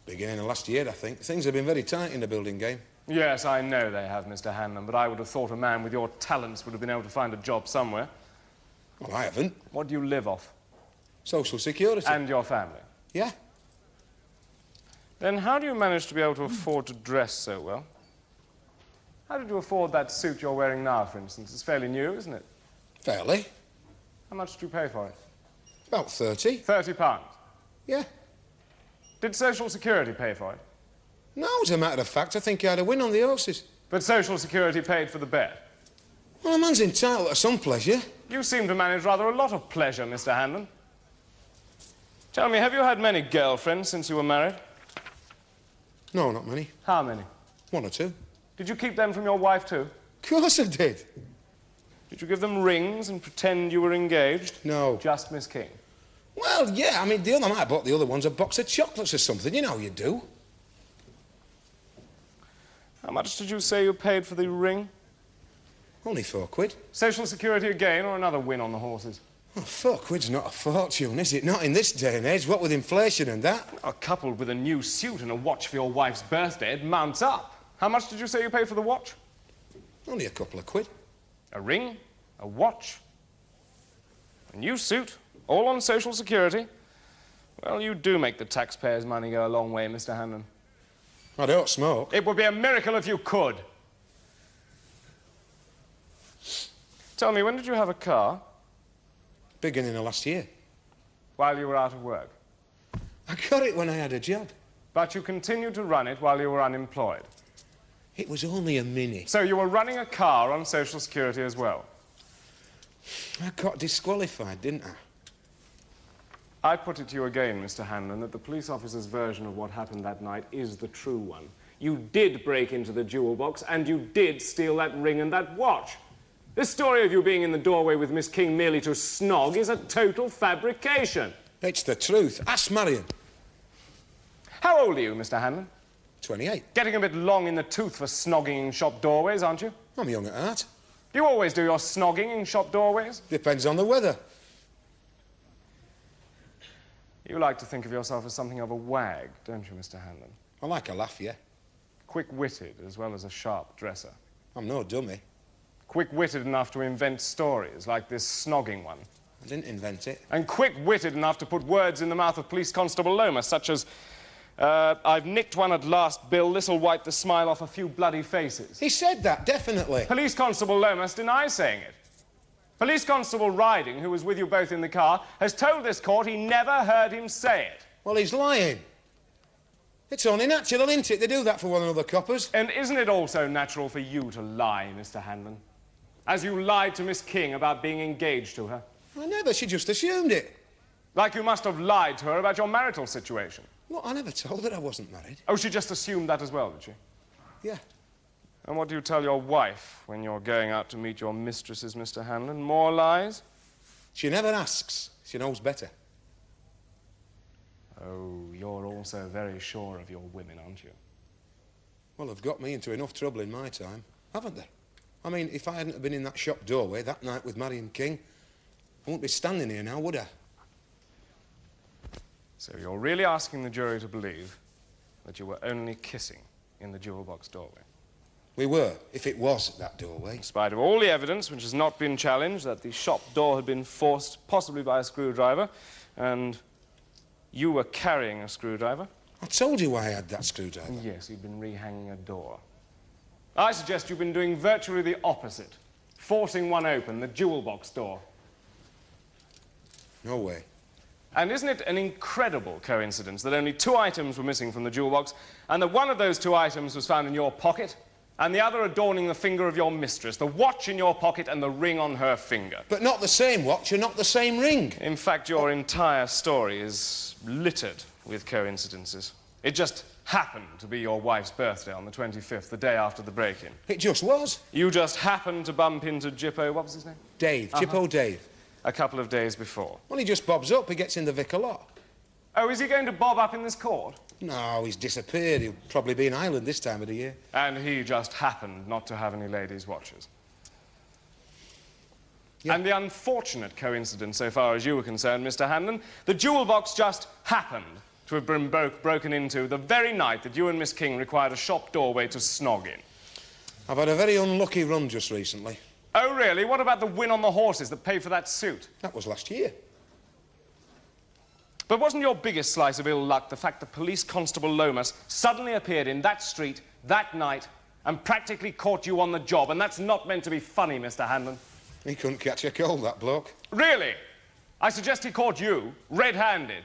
Beginning of last year, I think. Things have been very tight in the building game. Yes, I know they have, Mr. Hanlon, but I would have thought a man with your talents would have been able to find a job somewhere. Well, I haven't. What do you live off? Social Security. And your family? Yeah. Then how do you manage to be able to afford to dress so well? How did you afford that suit you're wearing now, for instance? It's fairly new, isn't it? Fairly. How much did you pay for it? About 30. £30. Yeah. Did Social Security pay for it? No, as a matter of fact, I think I had a win on the horses. But Social Security paid for the bet. Well, a man's entitled to some pleasure. You seem to manage rather a lot of pleasure, Mr. Hanlon. Tell me, have you had many girlfriends since you were married? No, not many. How many? 1 or 2. Did you keep them from your wife, too? Of course I did. Did you give them rings and pretend you were engaged? No. Just Miss King? Well, yeah, I mean, I might have bought the other ones a box of chocolates or something. You know you do. How much did you say you paid for the ring? Only £4. Social Security again, or another win on the horses? Oh, £4's not a fortune, is it? Not in this day and age, what with inflation and that. Coupled with a new suit and a watch for your wife's birthday, it mounts up. How much did you say you paid for the watch? Only a couple of quid. A ring, a watch, a new suit, all on Social Security. Well, you do make the taxpayers' money go a long way, Mr. Hanlon. I don't smoke. It would be a miracle if you could. Tell me, when did you have a car? Beginning of last year. While you were out of work. I got it when I had a job. But you continued to run it while you were unemployed. It was only a Mini. So you were running a car on Social Security as well? I got disqualified, didn't I? I put it to you again, Mr. Hanlon, that the police officer's version of what happened that night is the true one. You did break into the jewel box, and you did steal that ring and that watch. This story of you being in the doorway with Miss King merely to snog is a total fabrication. It's the truth. Ask Marion. How old are you, Mr. Hanlon? 28. Getting a bit long in the tooth for snogging in shop doorways, aren't you? I'm young at heart. You always do your snogging in shop doorways? Depends on the weather. You like to think of yourself as something of a wag, don't you, Mr. Hanlon? I like a laugh, yeah. Quick-witted as well as a sharp dresser. I'm no dummy. Quick-witted enough to invent stories like this snogging one. I didn't invent it. And quick-witted enough to put words in the mouth of Police Constable Lomas, such as, I've nicked one at last, Bill. This'll wipe the smile off a few bloody faces. He said that, definitely. Police Constable Lomas denies saying it. Police Constable Riding, who was with you both in the car, has told this court he never heard him say it. Well, he's lying. It's only natural, isn't it? They do that for one another, coppers. And isn't it also natural for you to lie, Mr. Hanlon? As you lied to Miss King about being engaged to her. I never. She just assumed it. Like you must have lied to her about your marital situation. Look, I never told her I wasn't married. Oh, she just assumed that as well, did she? Yeah. And what do you tell your wife when you're going out to meet your mistresses, Mr. Hanlon? More lies? She never asks. She knows better. Oh, you're also very sure of your women, aren't you? Well, they've got me into enough trouble in my time, haven't they? I mean, if I hadn't have been in that shop doorway that night with Marion King, I wouldn't be standing here now, would I? So you're really asking the jury to believe that you were only kissing in the jewel box doorway? We were, if it was that doorway. In spite of all the evidence, which has not been challenged, that the shop door had been forced, possibly by a screwdriver, and you were carrying a screwdriver? I told you why I had that screwdriver. Yes, you'd been rehanging a door. I suggest you've been doing virtually the opposite. Forcing one open, the jewel box door. No way. And isn't it an incredible coincidence that only 2 items were missing from the jewel box, and that one of those 2 items was found in your pocket, and the other adorning the finger of your mistress, the watch in your pocket and the ring on her finger? But not the same watch and not the same ring. In fact, your entire story is littered with coincidences. It just happened to be your wife's birthday on the 25th, the day after the break-in. It just was. You just happened to bump into Jippo, what was his name? Dave, Jippo Dave. A couple of days before. Well, he just bobs up. He gets in the Vic a lot. Oh, is he going to bob up in this court? No, he's disappeared. He'll probably be in Ireland this time of the year. And he just happened not to have any ladies' watches. Yeah. And the unfortunate coincidence, so far as you were concerned, Mr. Hanlon, the jewel box just happened to have been broken into the very night that you and Miss King required a shop doorway to snog in. I've had a very unlucky run just recently. Oh, really? What about the win on the horses that paid for that suit? That was last year. But wasn't your biggest slice of ill luck the fact that Police Constable Lomas suddenly appeared in that street, that night, and practically caught you on the job, and that's not meant to be funny, Mr. Hanlon. He couldn't catch a cold, that bloke. Really? I suggest he caught you red-handed.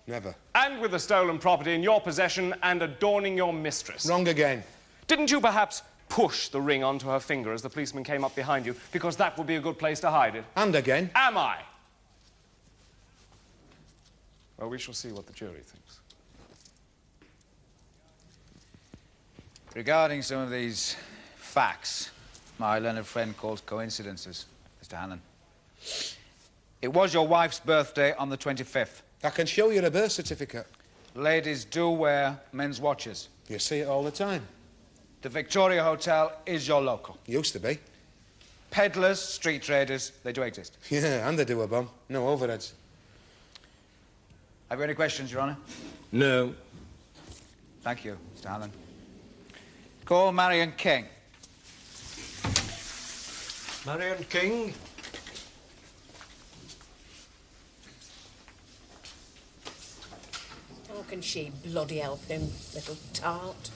Never. And with the stolen property in your possession and adorning your mistress. Wrong again. Didn't you perhaps push the ring onto her finger as the policeman came up behind you, because that would be a good place to hide it? And again. Am I? Well, we shall see what the jury thinks. Regarding some of these facts, my learned friend calls coincidences, Mr. Hanlon. It was your wife's birthday on the 25th. I can show you the birth certificate. Ladies do wear men's watches. You see it all the time. The Victoria Hotel is your local. Used to be. Peddlers, street traders, they do exist. Yeah, and they do a bomb. No overheads. Have you any questions, Your Honour? No. Thank you, Mr. Hanlon. Call Marion King. Marion King? How can she bloody help him, little tart?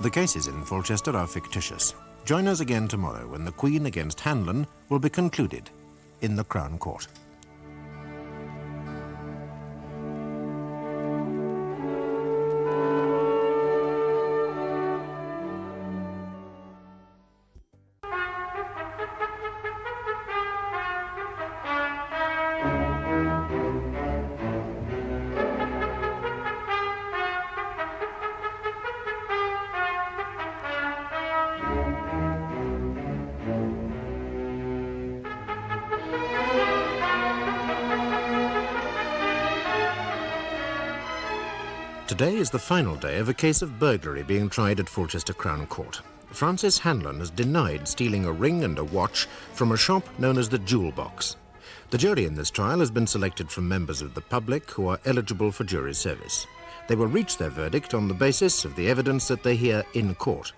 The cases in Fulchester are fictitious. Join us again tomorrow when the Queen against Hanlon will be concluded in the Crown Court. Today is the final day of a case of burglary being tried at Fulchester Crown Court. Francis Hanlon has denied stealing a ring and a watch from a shop known as the Jewel Box. The jury in this trial has been selected from members of the public who are eligible for jury service. They will reach their verdict on the basis of the evidence that they hear in court.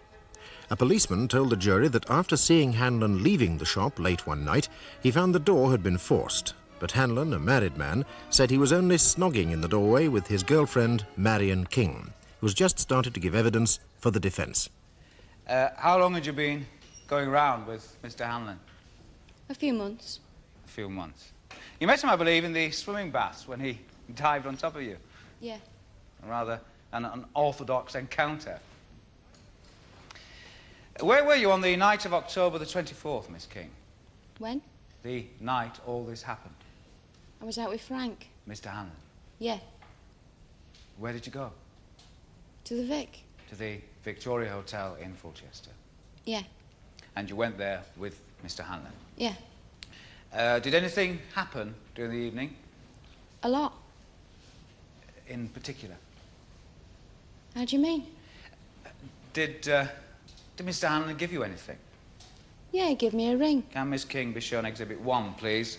A policeman told the jury that after seeing Hanlon leaving the shop late one night, he found the door had been forced. But Hanlon, a married man, said he was only snogging in the doorway with his girlfriend, Marion King, who's just started to give evidence for the defence. How long had you been going round with Mr. Hanlon? A few months. A few months. You met him, I believe, in the swimming baths when he dived on top of you. Yeah. Rather an unorthodox encounter. Where were you on the night of October the 24th, Miss King? When? The night all this happened. I was out with Frank. Mr. Hanlon. Yeah. Where did you go? To the Vic. To the Victoria Hotel in Fulchester. Yeah. And you went there with Mr. Hanlon. Yeah. Did anything happen during the evening? A lot. In particular? How do you mean? Did Mr. Hanlon give you anything? Yeah, he gave me a ring. Can Miss King be shown Exhibit 1, please?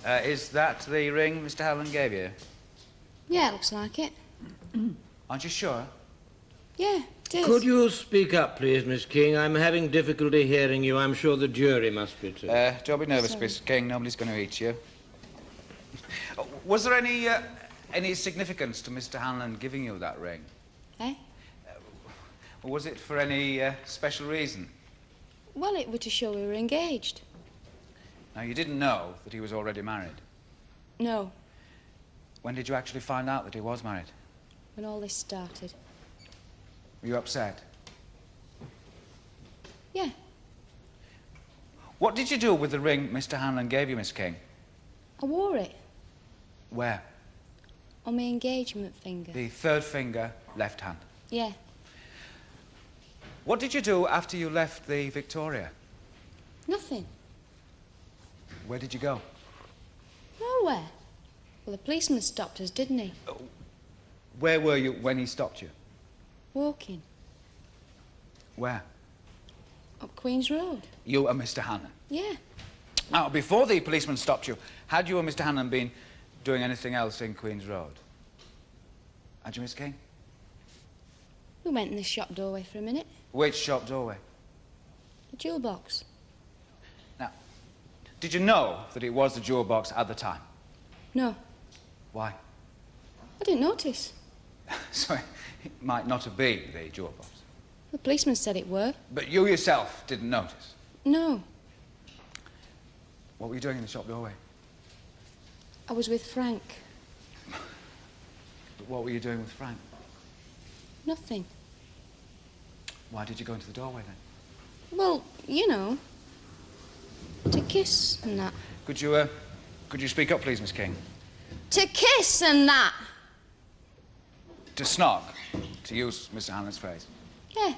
Is that the ring Mr. Hanlon gave you? Yeah, it looks like it. Aren't you sure? Yeah, it is. Could you speak up, please, Miss King? I'm having difficulty hearing you. I'm sure the jury must be too. Don't be nervous, Sorry. Miss King. Nobody's going to eat you. Was there any significance to Mr. Hanlon giving you that ring? Eh? Or was it for any special reason? Well, it were to show we were engaged. Now, you didn't know that he was already married. No, When did you actually find out that he was married? when all this started. Were you upset? Yeah. What did you do with the ring Mr. Hanlon gave you, Miss King? I wore it Where? on my engagement finger. The third finger, left hand. Yeah. What did you do after you left the Victoria? Nothing. Where did you go? Nowhere. Well, the policeman stopped us, didn't he? Where were you when he stopped you? Walking. Where? Up Queen's Road. You and Mr. Hanlon? Yeah. Now, before the policeman stopped you, had you and Mr. Hanlon been doing anything else in Queen's Road? Had you, Miss King? We went in the shop doorway for a minute. Which shop doorway? The jewel box. Now, did you know that it was the jewel box at the time? No. Why? I didn't notice. So it might not have been the jewel box. The policeman said it were. But you yourself didn't notice? No. What were you doing in the shop doorway? I was with Frank. But what were you doing with Frank? Nothing. Why did you go into the doorway then? Well, you know, to kiss and that. Could you speak up, please, Miss King? To kiss and that. To snog, to use Mr. Hanlon's phrase. Yeah.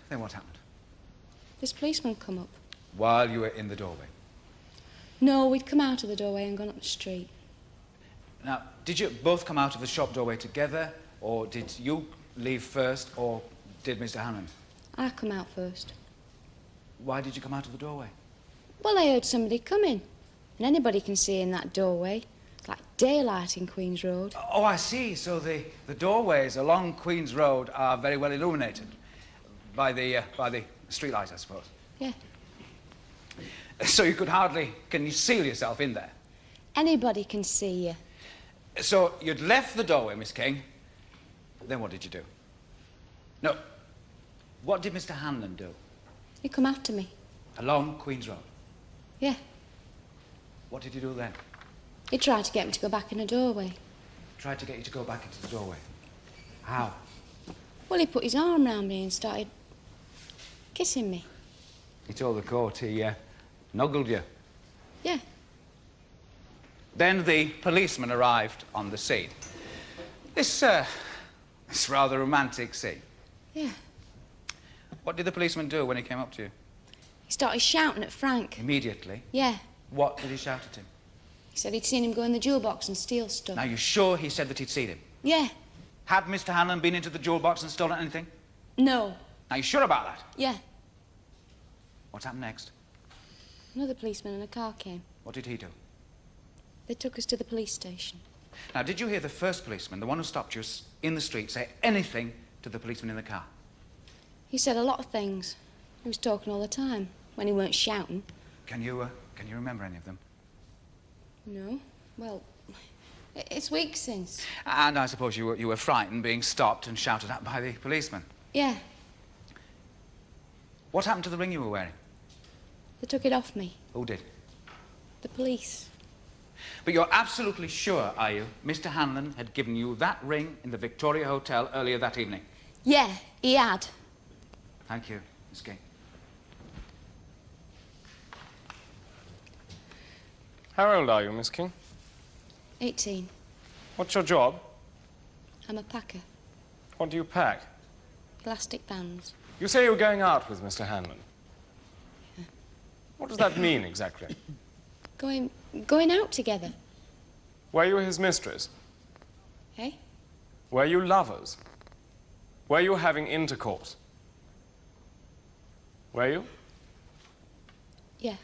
Then what happened? This policeman come up. While you were in the doorway? No, we'd come out of the doorway and gone up the street. Now, did you both come out of the shop doorway together, or did you leave first, or did Mr. Hanlon? I come out first. Why did you come out of the doorway? Well, I heard somebody coming. And anybody can see in that doorway. It's like daylight in Queen's Road. Oh, I see. So the doorways along Queen's Road are very well illuminated by the streetlights, I suppose. Yeah. So you could hardly conceal yourself in there. Anybody can see you. So you'd left the doorway, Miss King. Then what did you do? No. What did Mr. Hanlon do? He come after me. Along Queen's Road? Yeah. What did you do then? He tried to get me to go back in the doorway. Tried to get you to go back into the doorway. How? Well, he put his arm round me and started kissing me. He told the court he nuggled you. Yeah. Then the policeman arrived on the scene. This rather romantic scene. Yeah. What did the policeman do when he came up to you? He started shouting at Frank. Immediately? Yeah. What did he shout at him? He said he'd seen him go in the jewel box and steal stuff. Now, you sure he said that he'd seen him? Yeah. Had Mr. Hanlon been into the jewel box and stolen anything? No. Now, you sure about that? Yeah. What happened next? Another policeman in a car came. What did he do? They took us to the police station. Now, did you hear the first policeman, the one who stopped you in the street, say anything to the policeman in the car? He said a lot of things. He was talking all the time, when he weren't shouting. Can you remember any of them? No. Well, it's weeks since. And I suppose you were frightened, being stopped and shouted at by the policeman. Yeah. What happened to the ring you were wearing? They took it off me. Who did? The police. But you're absolutely sure, are you, Mr. Hanlon had given you that ring in the Victoria Hotel earlier that evening? Yeah, he had. Thank you, Miss King. How old are you, Miss King? 18. What's your job? I'm a packer. What do you pack? Elastic bands. You say you're going out with Mr. Hanlon. Yeah. What does that mean, exactly? Going out together. Were you his mistress? Eh? Were you lovers? Were you having intercourse? Were you? Yeah.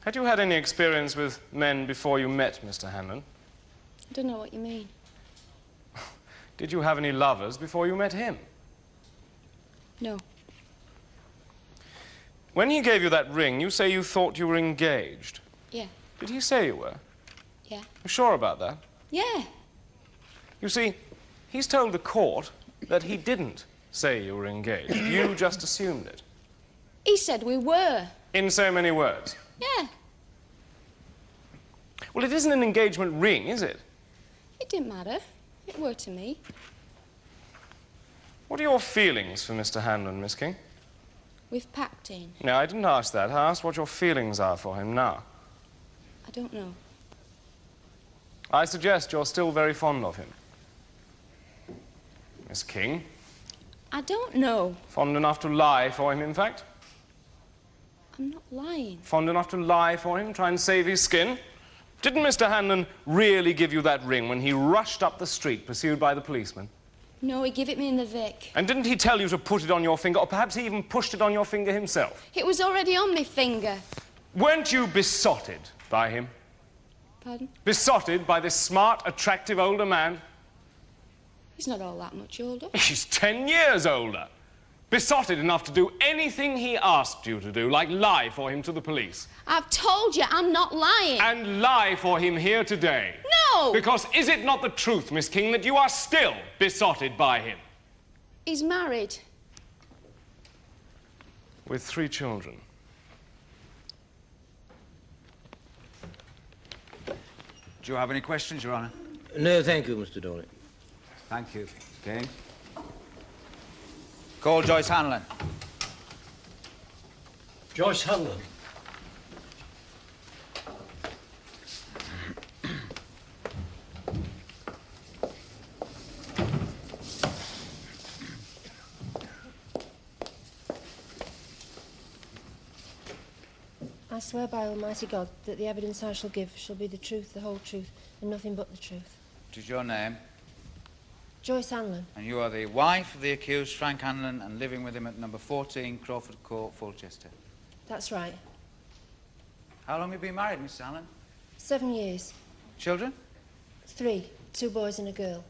Had you had any experience with men before you met Mr. Hanlon? I don't know what you mean. Did you have any lovers before you met him? No. When he gave you that ring, you say you thought you were engaged. Yeah. Did he say you were? Yeah. You sure about that? Yeah. You see, he's told the court that he didn't say you were engaged. You just assumed it. He said we were. In so many words. Yeah. Well, it isn't an engagement ring, is it? It didn't matter. It were to me. What are your feelings for Mr. Hanlon, Miss King? We've packed in. No, I didn't ask that. I asked what your feelings are for him now. I don't know. I suggest you're still very fond of him. Miss King? I don't know. Fond enough to lie for him, in fact? I'm not lying. Fond enough to lie for him, try and save his skin? Didn't Mr. Hanlon really give you that ring when he rushed up the street, pursued by the policeman? No, he gave it me in the Vic. And didn't he tell you to put it on your finger, or perhaps he even pushed it on your finger himself? It was already on my finger. Weren't you besotted by him? Pardon? Besotted by this smart, attractive older man? He's not all that much older. He's 10 years older. Besotted enough to do anything he asked you to do, like lie for him to the police. I've told you I'm not lying. And lie for him here today. No! Because is it not the truth, Miss King, that you are still besotted by him? He's married. With 3 children. Do you have any questions, Your Honour? No, thank you, Mr. Dawley. Thank you, King. Call Joyce Hanlon. Joyce Hanlon. I swear by Almighty God that the evidence I shall give shall be the truth, the whole truth, and nothing but the truth. What is your name? Joyce Hanlon. And you are the wife of the accused, Frank Hanlon, and living with him at number 14 Crawford Court, Fulchester. That's right. How long have you been married, Mrs. Hanlon? 7 years. Children? 3. 2 boys and a girl.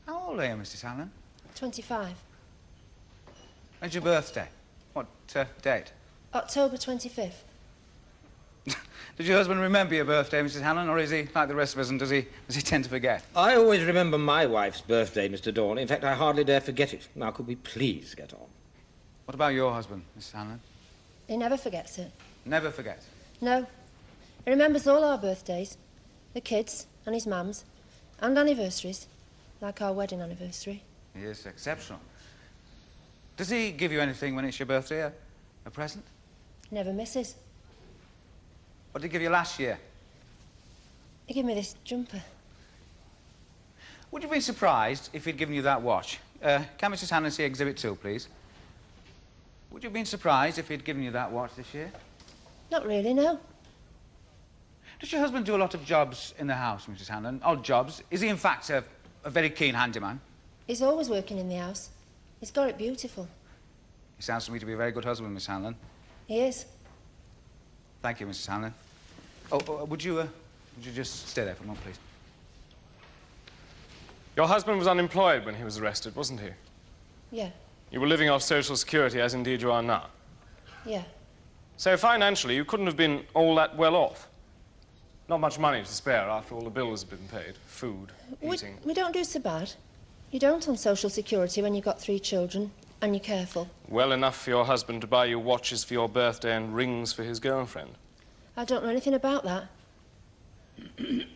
How old are you, Mrs. Hanlon? 25. When's your birthday? What date? October 25th. Does your husband remember your birthday, Mrs. Hanlon, or is he like the rest of us and does he tend to forget? I always remember my wife's birthday, Mr. Dawley. In fact, I hardly dare forget it. Now, could we please get on? What about your husband, Mrs. Hanlon? He never forgets it. Never forget. No. He remembers all our birthdays. The kids and his mum's. And anniversaries. Like our wedding anniversary. He is exceptional. Does he give you anything when it's your birthday? A present? Never misses. What did he give you last year? He gave me this jumper. Would you be surprised if he'd given you that watch? Can Mrs. Hanlon see Exhibit 2, please? Would you have been surprised if he'd given you that watch this year? Not really, no. Does your husband do a lot of jobs in the house, Mrs. Hanlon? Odd jobs? Is he, in fact, a very keen handyman? He's always working in the house. He's got it beautiful. He sounds to me to be a very good husband, Miss Hanlon. He is. Thank you, Mrs. Hanlon. Oh, would you just stay there for a moment, please? Your husband was unemployed when he was arrested, wasn't he? Yeah. You were living off Social Security, as indeed you are now. Yeah. So financially, you couldn't have been all that well off. Not much money to spare after all the bills have been paid. Food, eating. We don't do so bad. You don't on Social Security when you've got 3 children and you're careful. Well enough for your husband to buy you watches for your birthday and rings for his girlfriend. I don't know anything about that. You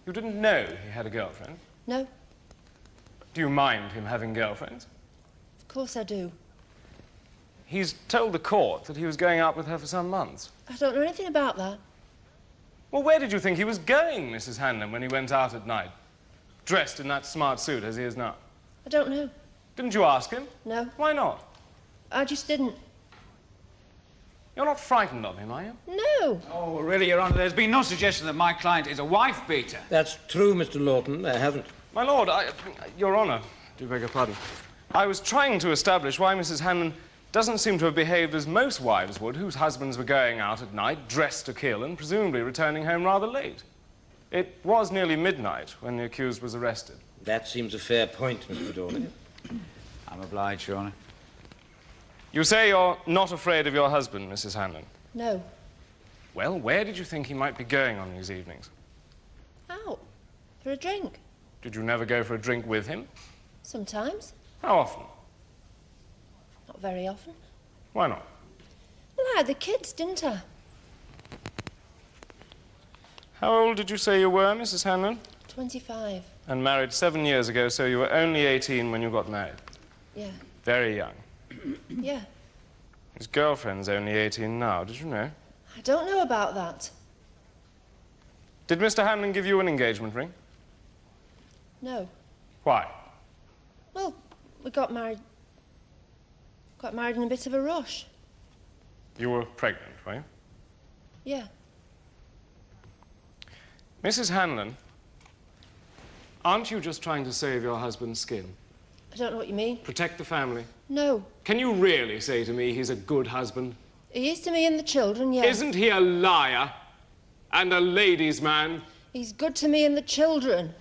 didn't know he had a girlfriend? No. Do you mind him having girlfriends? Of course I do. He's told the court that he was going out with her for some months. I don't know anything about that. Well, where did you think he was going, Mrs. Hanlon, when he went out at night? Dressed in that smart suit as he is now? I don't know. Didn't you ask him? No. Why not? I just didn't. You're not frightened of him, are you? No. Oh, really, Your Honour, there's been no suggestion that my client is a wife-beater. That's true, Mr. Lawton. There hasn't. My lord, Your Honour, do beg your pardon. I was trying to establish why Mrs. Hanlon doesn't seem to have behaved as most wives would, whose husbands were going out at night, dressed to kill, and presumably returning home rather late. It was nearly midnight when the accused was arrested. That seems a fair point, Mr. Dawley. I'm obliged, Your Honour. You say you're not afraid of your husband, Mrs. Hanlon. No. Well, where did you think he might be going on these evenings? Out. For a drink. Did you never go for a drink with him? Sometimes. How often? Not very often. Why not? Well, I had the kids, didn't I? How old did you say you were, Mrs. Hanlon? 25. And married 7 years ago, so you were only 18 when you got married. Yeah. Very young. Yeah. His girlfriend's only 18 now, did you know? I don't know about that. Did Mr. Hanlon give you an engagement ring? No. Why? Well, we got married in a bit of a rush. You were pregnant, were you? Yeah. Mrs. Hanlon, Aren't you just trying to save your husband's skin? I don't know what you mean. Protect the family? No. Can you really say to me he's a good husband? He is to me and the children, yes. Isn't he a liar and a ladies' man? He's good to me and the children.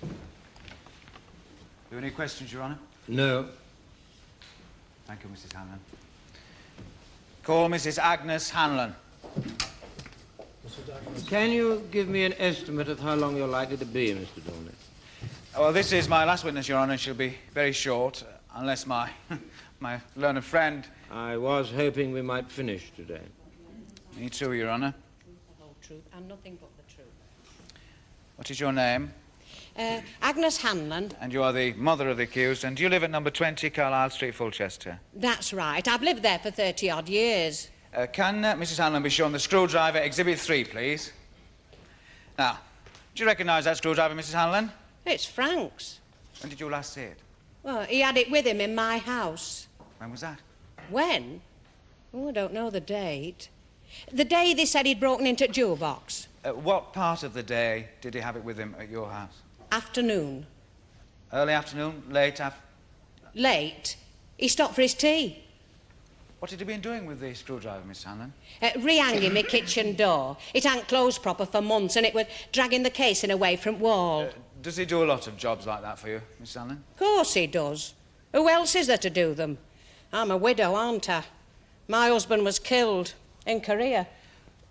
Do you have any questions, Your Honour? No. Thank you, Mrs. Hanlon. Call Mrs. Agnes Hanlon. Can you give me an estimate of how long you're likely to be, Mr. Dorney? Well, this is my last witness, Your Honour. She'll be very short, unless my learned friend... I was hoping we might finish today. Me too, Your Honour. The whole truth and nothing but the truth. What is your name? Agnes Hanlon. And you are the mother of the accused, and do you live at number 20 Carlisle Street, Fulchester? That's right. I've lived there for 30-odd years. Can Mrs. Hanlon be shown the screwdriver, Exhibit 3, please? Now, do you recognise that screwdriver, Mrs. Hanlon? It's Frank's. When did you last see it? Well, he had it with him in my house. When was that? When? Oh, I don't know the date. The day they said he'd broken into the jewel box. What part of the day did he have it with him at your house? Afternoon. Early afternoon? Late Late. He stopped for his tea. What had he been doing with the screwdriver, Miss Hanlon? Rehanging my kitchen door. It hadn't closed proper for months, and it was dragging the casing away from wall. Does he do a lot of jobs like that for you, Miss Hanlon? Of course he does. Who else is there to do them? I'm a widow, aren't I? My husband was killed in Korea.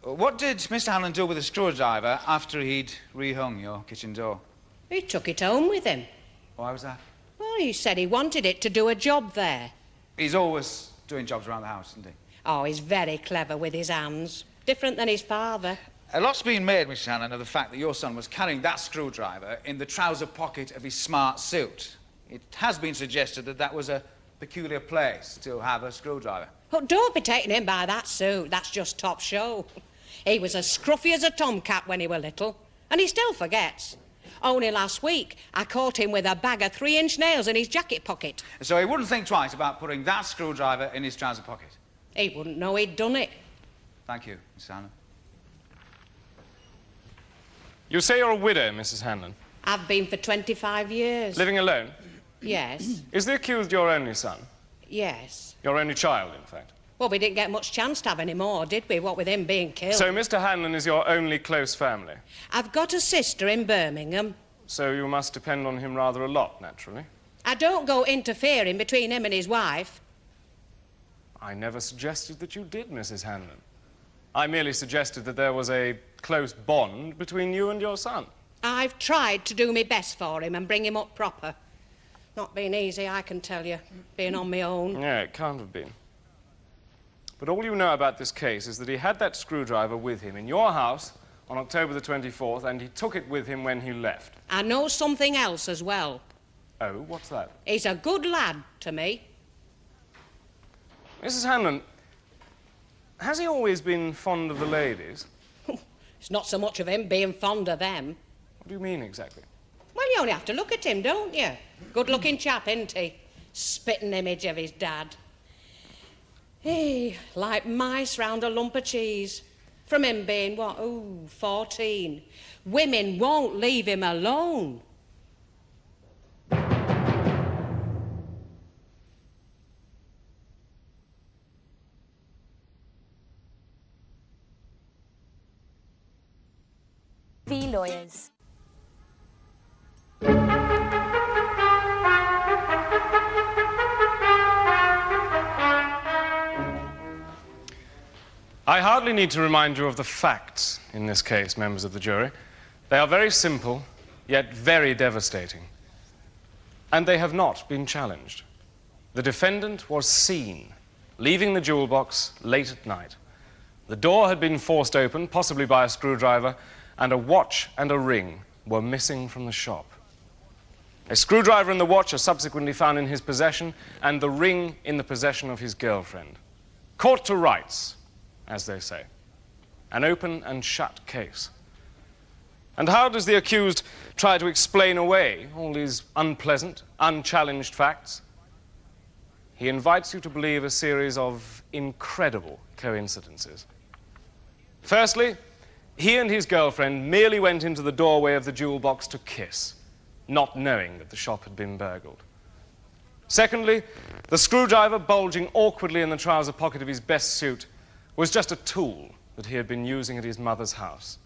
What did Mr. Hanlon do with the screwdriver after he'd rehung your kitchen door? He took it home with him. Why was that? Well, he said he wanted it to do a job there. He's always doing jobs around the house, isn't he? Oh, he's very clever with his hands. Different than his father. A lot's been made, Miss Hanlon, of the fact that your son was carrying that screwdriver in the trouser pocket of his smart suit. It has been suggested that that was a peculiar place to have a screwdriver. Oh, don't be taking him by that suit. That's just top show. He was as scruffy as a tomcat when he were little, and he still forgets. Only last week, I caught him with a bag of 3-inch nails in his jacket pocket. So he wouldn't think twice about putting that screwdriver in his trouser pocket? He wouldn't know he'd done it. Thank you, Miss Hanlon. You say you're a widow, Mrs. Hanlon. I've been for 25 years. Living alone? Yes. Is the accused your only son? Yes. Your only child, in fact? Well, we didn't get much chance to have any more, did we, what with him being killed? So Mr. Hanlon is your only close family? I've got a sister in Birmingham. So you must depend on him rather a lot, naturally. I don't go interfering between him and his wife. I never suggested that you did, Mrs. Hanlon. I merely suggested that there was a close bond between you and your son. I've tried to do my best for him and bring him up proper. Not been easy, I can tell you, being on my own. Yeah, it can't have been. But all you know about this case is that he had that screwdriver with him in your house on October the 24th, and he took it with him when he left. I know something else as well. Oh, what's that? He's a good lad to me. Mrs. Hanlon, has he always been fond of the ladies? It's not so much of him being fond of them. What do you mean, exactly? Well, you only have to look at him, don't you? Good-looking chap, isn't he? Spitting image of his dad. Hey, like mice round a lump of cheese. From him being, 14. Women won't leave him alone. V Lawyers. I hardly need to remind you of the facts in this case, members of the jury. They are very simple, yet very devastating. And they have not been challenged. The defendant was seen leaving the jewel box late at night. The door had been forced open, possibly by a screwdriver, and a watch and a ring were missing from the shop. A screwdriver and the watch are subsequently found in his possession, and the ring in the possession of his girlfriend. Caught to rights, as they say. An open and shut case. And how does the accused try to explain away all these unpleasant, unchallenged facts? He invites you to believe a series of incredible coincidences. Firstly, He and his girlfriend merely went into the doorway of the jewel box to kiss, not knowing that the shop had been burgled. Secondly, the screwdriver bulging awkwardly in the trouser pocket of his best suit was just a tool that he had been using at his mother's house.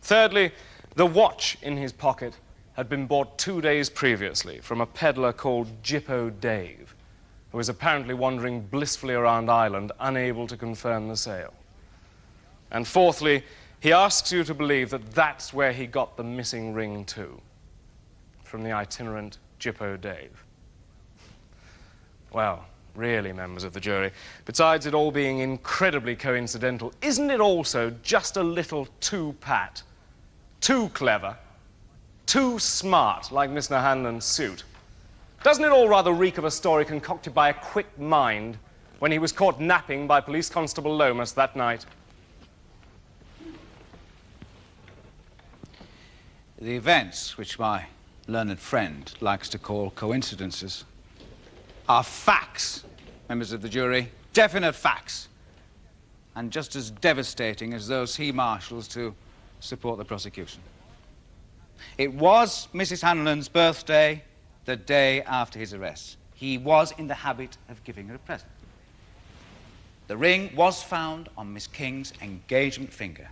Thirdly, the watch in his pocket had been bought 2 days previously from a peddler called Jippo Dave, who was apparently wandering blissfully around Ireland, unable to confirm the sale. And fourthly, he asks you to believe that that's where he got the missing ring too, from the itinerant Jippo Dave. Well, really, members of the jury, besides it all being incredibly coincidental, isn't it also just a little too pat, too clever, too smart, like Mr. Hanlon's suit? Doesn't it all rather reek of a story concocted by a quick mind when he was caught napping by Police Constable Lomas that night? The events, which my learned friend likes to call coincidences, are facts, members of the jury, definite facts, and just as devastating as those he marshals to support the prosecution. It was Mrs. Hanlon's birthday the day after his arrest. He was in the habit of giving her a present. The ring was found on Miss King's engagement finger.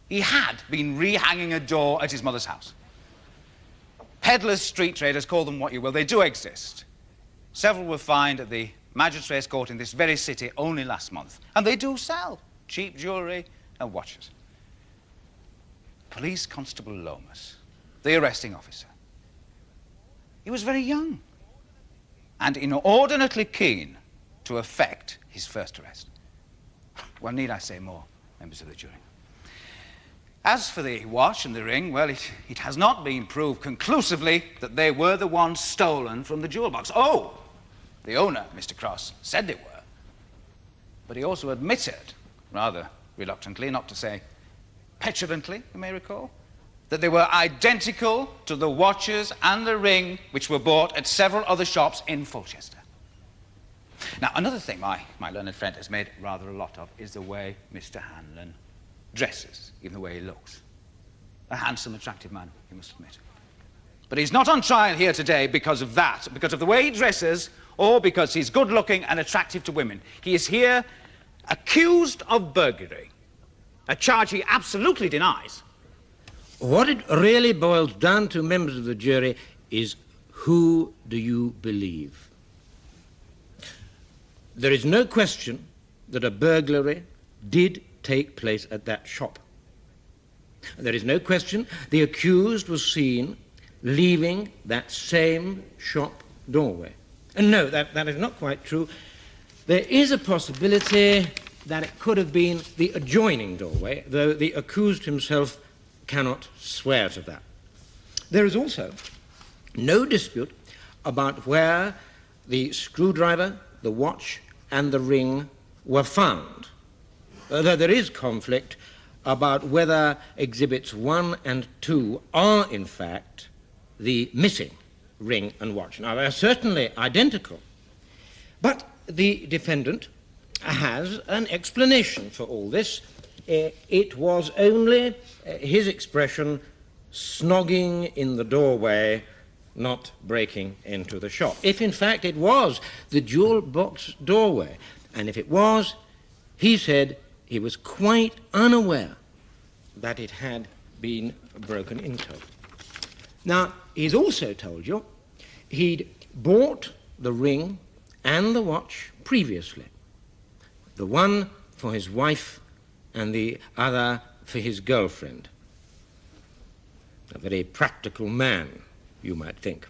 He had been rehanging a door at his mother's house. Peddlers, street traders, call them what you will, they do exist. Several were fined at the magistrates' court in this very city only last month, and they do sell cheap jewellery and watches. Police Constable Lomas, the arresting officer, he was very young and inordinately keen to effect his first arrest. Well, need I say more, members of the jury? As for the watch and the ring, well, it has not been proved conclusively that they were the ones stolen from the jewel box. Oh, the owner, Mr. Cross, said they were. But he also admitted, rather reluctantly, not to say petulantly, you may recall, that they were identical to the watches and the ring which were bought at several other shops in Fulchester. Now, another thing my learned friend has made rather a lot of is the way Mr. Hanlon dresses, even the way he looks. A handsome, attractive man, you must admit. But he's not on trial here today because of that, because of the way he dresses, or because he's good-looking and attractive to women. He is here accused of burglary, a charge he absolutely denies. What it really boils down to, members of the jury, is who do you believe? There is no question that a burglary did take place at that shop. There is no question the accused was seen leaving that same shop doorway. And no, that is not quite true. There is a possibility that it could have been the adjoining doorway, though the accused himself cannot swear to that. There is also no dispute about where the screwdriver, the watch, and the ring were found, though there is conflict about whether Exhibits 1 and 2 are, in fact, the missing ring and watch. Now, they're certainly identical, but the defendant has an explanation for all this. It was only his expression, snogging in the doorway, not breaking into the shop. If, in fact, it was the jewel box doorway, and if it was, he said he was quite unaware that it had been broken into. Now, he's also told you he'd bought the ring and the watch previously, the one for his wife and the other for his girlfriend. A very practical man, you might think.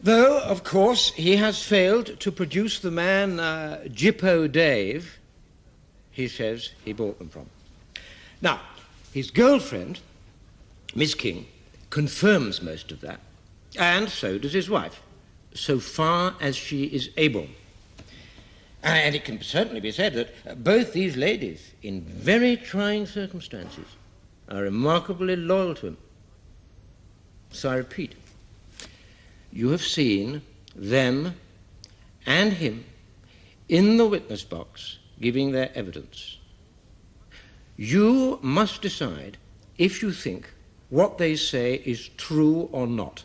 Though, of course, he has failed to produce the man Jippo Dave he says he bought them from. Now, his girlfriend, Miss King, confirms most of that, and so does his wife, so far as she is able. And it can certainly be said that both these ladies, in very trying circumstances, are remarkably loyal to him. So I repeat, you have seen them and him in the witness box giving their evidence. You must decide if you think what they say is true or not.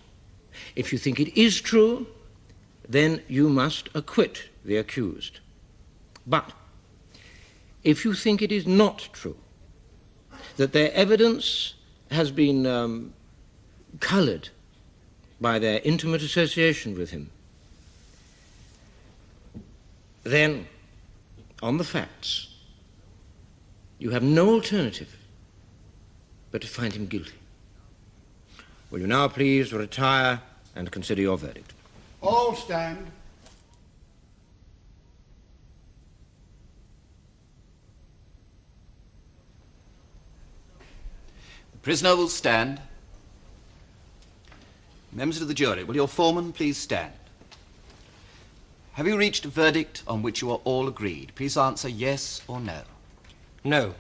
If you think it is true, then you must acquit the accused. But if you think it is not true, that their evidence has been coloured by their intimate association with him, then, on the facts, you have no alternative but to find him guilty. Will you now please retire and consider your verdict? All stand. The prisoner will stand. Members of the jury, will your foreman please stand? Have you reached a verdict on which you are all agreed? Please answer yes or no. No.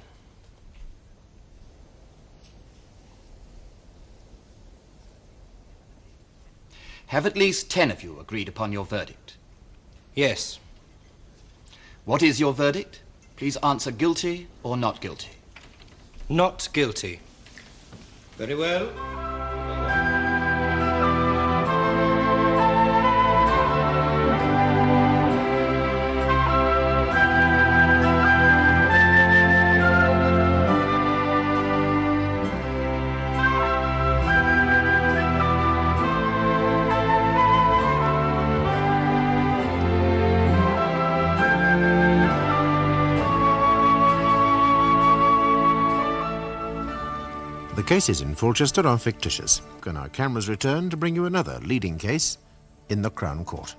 Have at least 10 of you agreed upon your verdict? Yes. What is your verdict? Please answer guilty or not guilty. Not guilty. Very well. The cases in Fulchester are fictitious, and our cameras return to bring you another leading case in the Crown Court.